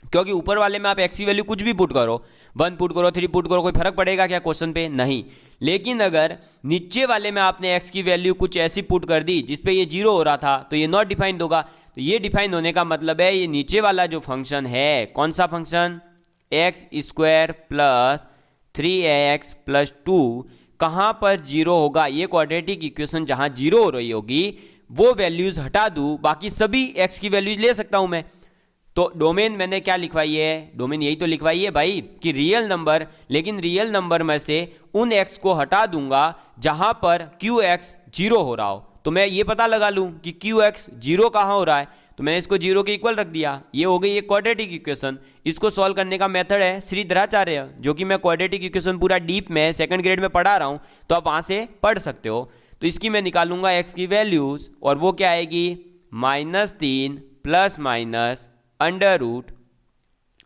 क्योंकि ऊपर वाले में आप x की वैल्यू कुछ भी पुट करो, 1 पुट करो, 3 पुट करो, कोई फर्क पड़ेगा क्या क्वेश्चन पे, नहीं। लेकिन अगर नीचे वाले में आपने x की वैल्यू कुछ ऐसी पुट कर दी जिसपे ये जीरो हो रहा था तो ये नॉट डिफाइंड होगा। तो ये डिफाइन होने का मतलब है ये नीचे वाला जो फंक्शन है, कौन सा फंक्शन, x² + 3x + 2, कहाँ पर जीरो होगा। ये क्वाड्रेटिक इक्वेशन जहाँ जीरो हो रही होगी वो वैल्यूज हटा दूँ, बाकी सभी x की वैल्यूज ले सकता हूँ मैं। तो डोमेन मैंने क्या लिखवाई है, डोमेन यही तो लिखवाई है भाई कि रियल नंबर, लेकिन रियल नंबर में से उन x को हटा दूंगा जहां पर क्यू एक्स जीरो हो रहा हो। तो मैं ये पता लगा लूं कि क्यू एक्स जीरो कहाँ हो रहा है, तो मैंने इसको जीरो के इक्वल रख दिया। ये हो गई एक क्वाड्रेटिक इक्वेशन। इसको सॉल्व करने का मेथड है श्रीधराचार्य, जो कि मैं क्वाड्रेटिक इक्वेशन पूरा डीप में सेकंड ग्रेड में पढ़ा रहा हूँ, तो आप वहाँ से पढ़ सकते हो। तो इसकी मैं निकालूंगा x की वैल्यूज, और वो क्या आएगी, -3 ±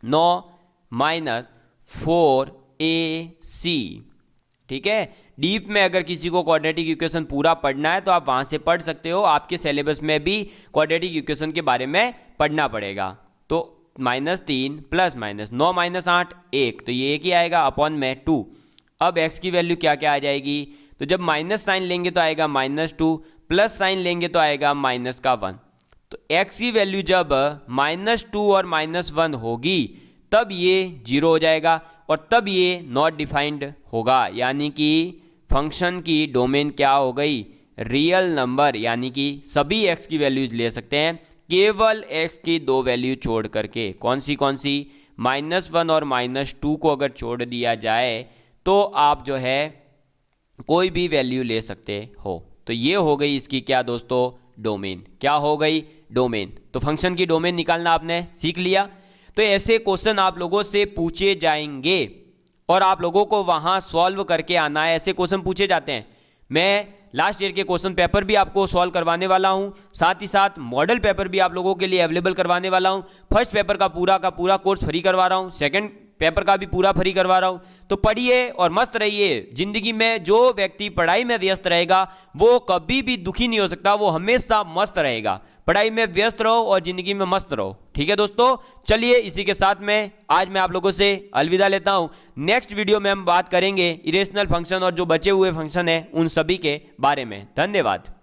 √9 - 4ac। ठीक है, डीप में अगर किसी को क्वाड्रेटिक इक्वेशन पूरा पढ़ना है तो आप वहाँ से पढ़ सकते हो। आपके सिलेबस में भी क्वाड्रेटिक इक्वेशन के बारे में पढ़ना पड़ेगा। तो -3 ± 9 - 8 1, तो ये एक ही आएगा अपॉन में 2। अब x की वैल्यू क्या क्या आ जाएगी, तो जब माइनस साइन लेंगे तो आएगा -2, प्लस साइन लेंगे तो आएगा -1। तो x की वैल्यू जब -2 और -1 होगी तब ये 0 हो जाएगा और तब ये नॉट डिफाइंड होगा, यानी कि फंक्शन की डोमेन क्या हो गई, रियल नंबर, यानी कि सभी x की वैल्यूज ले सकते हैं केवल x की 2 वैल्यू छोड़ करके। कौन सी -1 और -2 को अगर छोड़ दिया जाए तो आप जो है कोई भी वैल्यू ले सकते हो। तो ये हो गई इसकी क्या दोस्तों, डोमेन। क्या हो गई, डोमेन। तो फंक्शन की डोमेन निकालना आपने सीख लिया। तो ऐसे क्वेश्चन आप लोगों से पूछे जाएंगे और आप लोगों को वहां सॉल्व करके आना है। ऐसे क्वेश्चन पूछे जाते हैं। मैं लास्ट ईयर के क्वेश्चन पेपर भी आपको सॉल्व करवाने वाला हूं, साथ ही साथ मॉडल पेपर भी आप लोगों के लिए अवेलेबल करवाने वाला हूं। फर्स्ट पेपर का पूरा कोर्स फ्री करवा रहा हूं, सेकंड पेपर का भी पूरा फ्री करवा रहा हूं। तो पढ़िए और मस्त रहिए। जिंदगी में जो व्यक्ति पढ़ाई में व्यस्त रहेगा वो कभी भी दुखी नहीं हो सकता, वो हमेशा मस्त रहेगा। पढ़ाई में व्यस्त रहो और जिंदगी में मस्त रहो। ठीक है दोस्तों, चलिए इसी के साथ में आज मैं आप लोगों से अलविदा लेता हूं। नेक्स्ट वीडियो में हम बात करेंगे इरेशनल फंक्शन और जो बचे हुए फंक्शन है उन सभी के बारे में। धन्यवाद।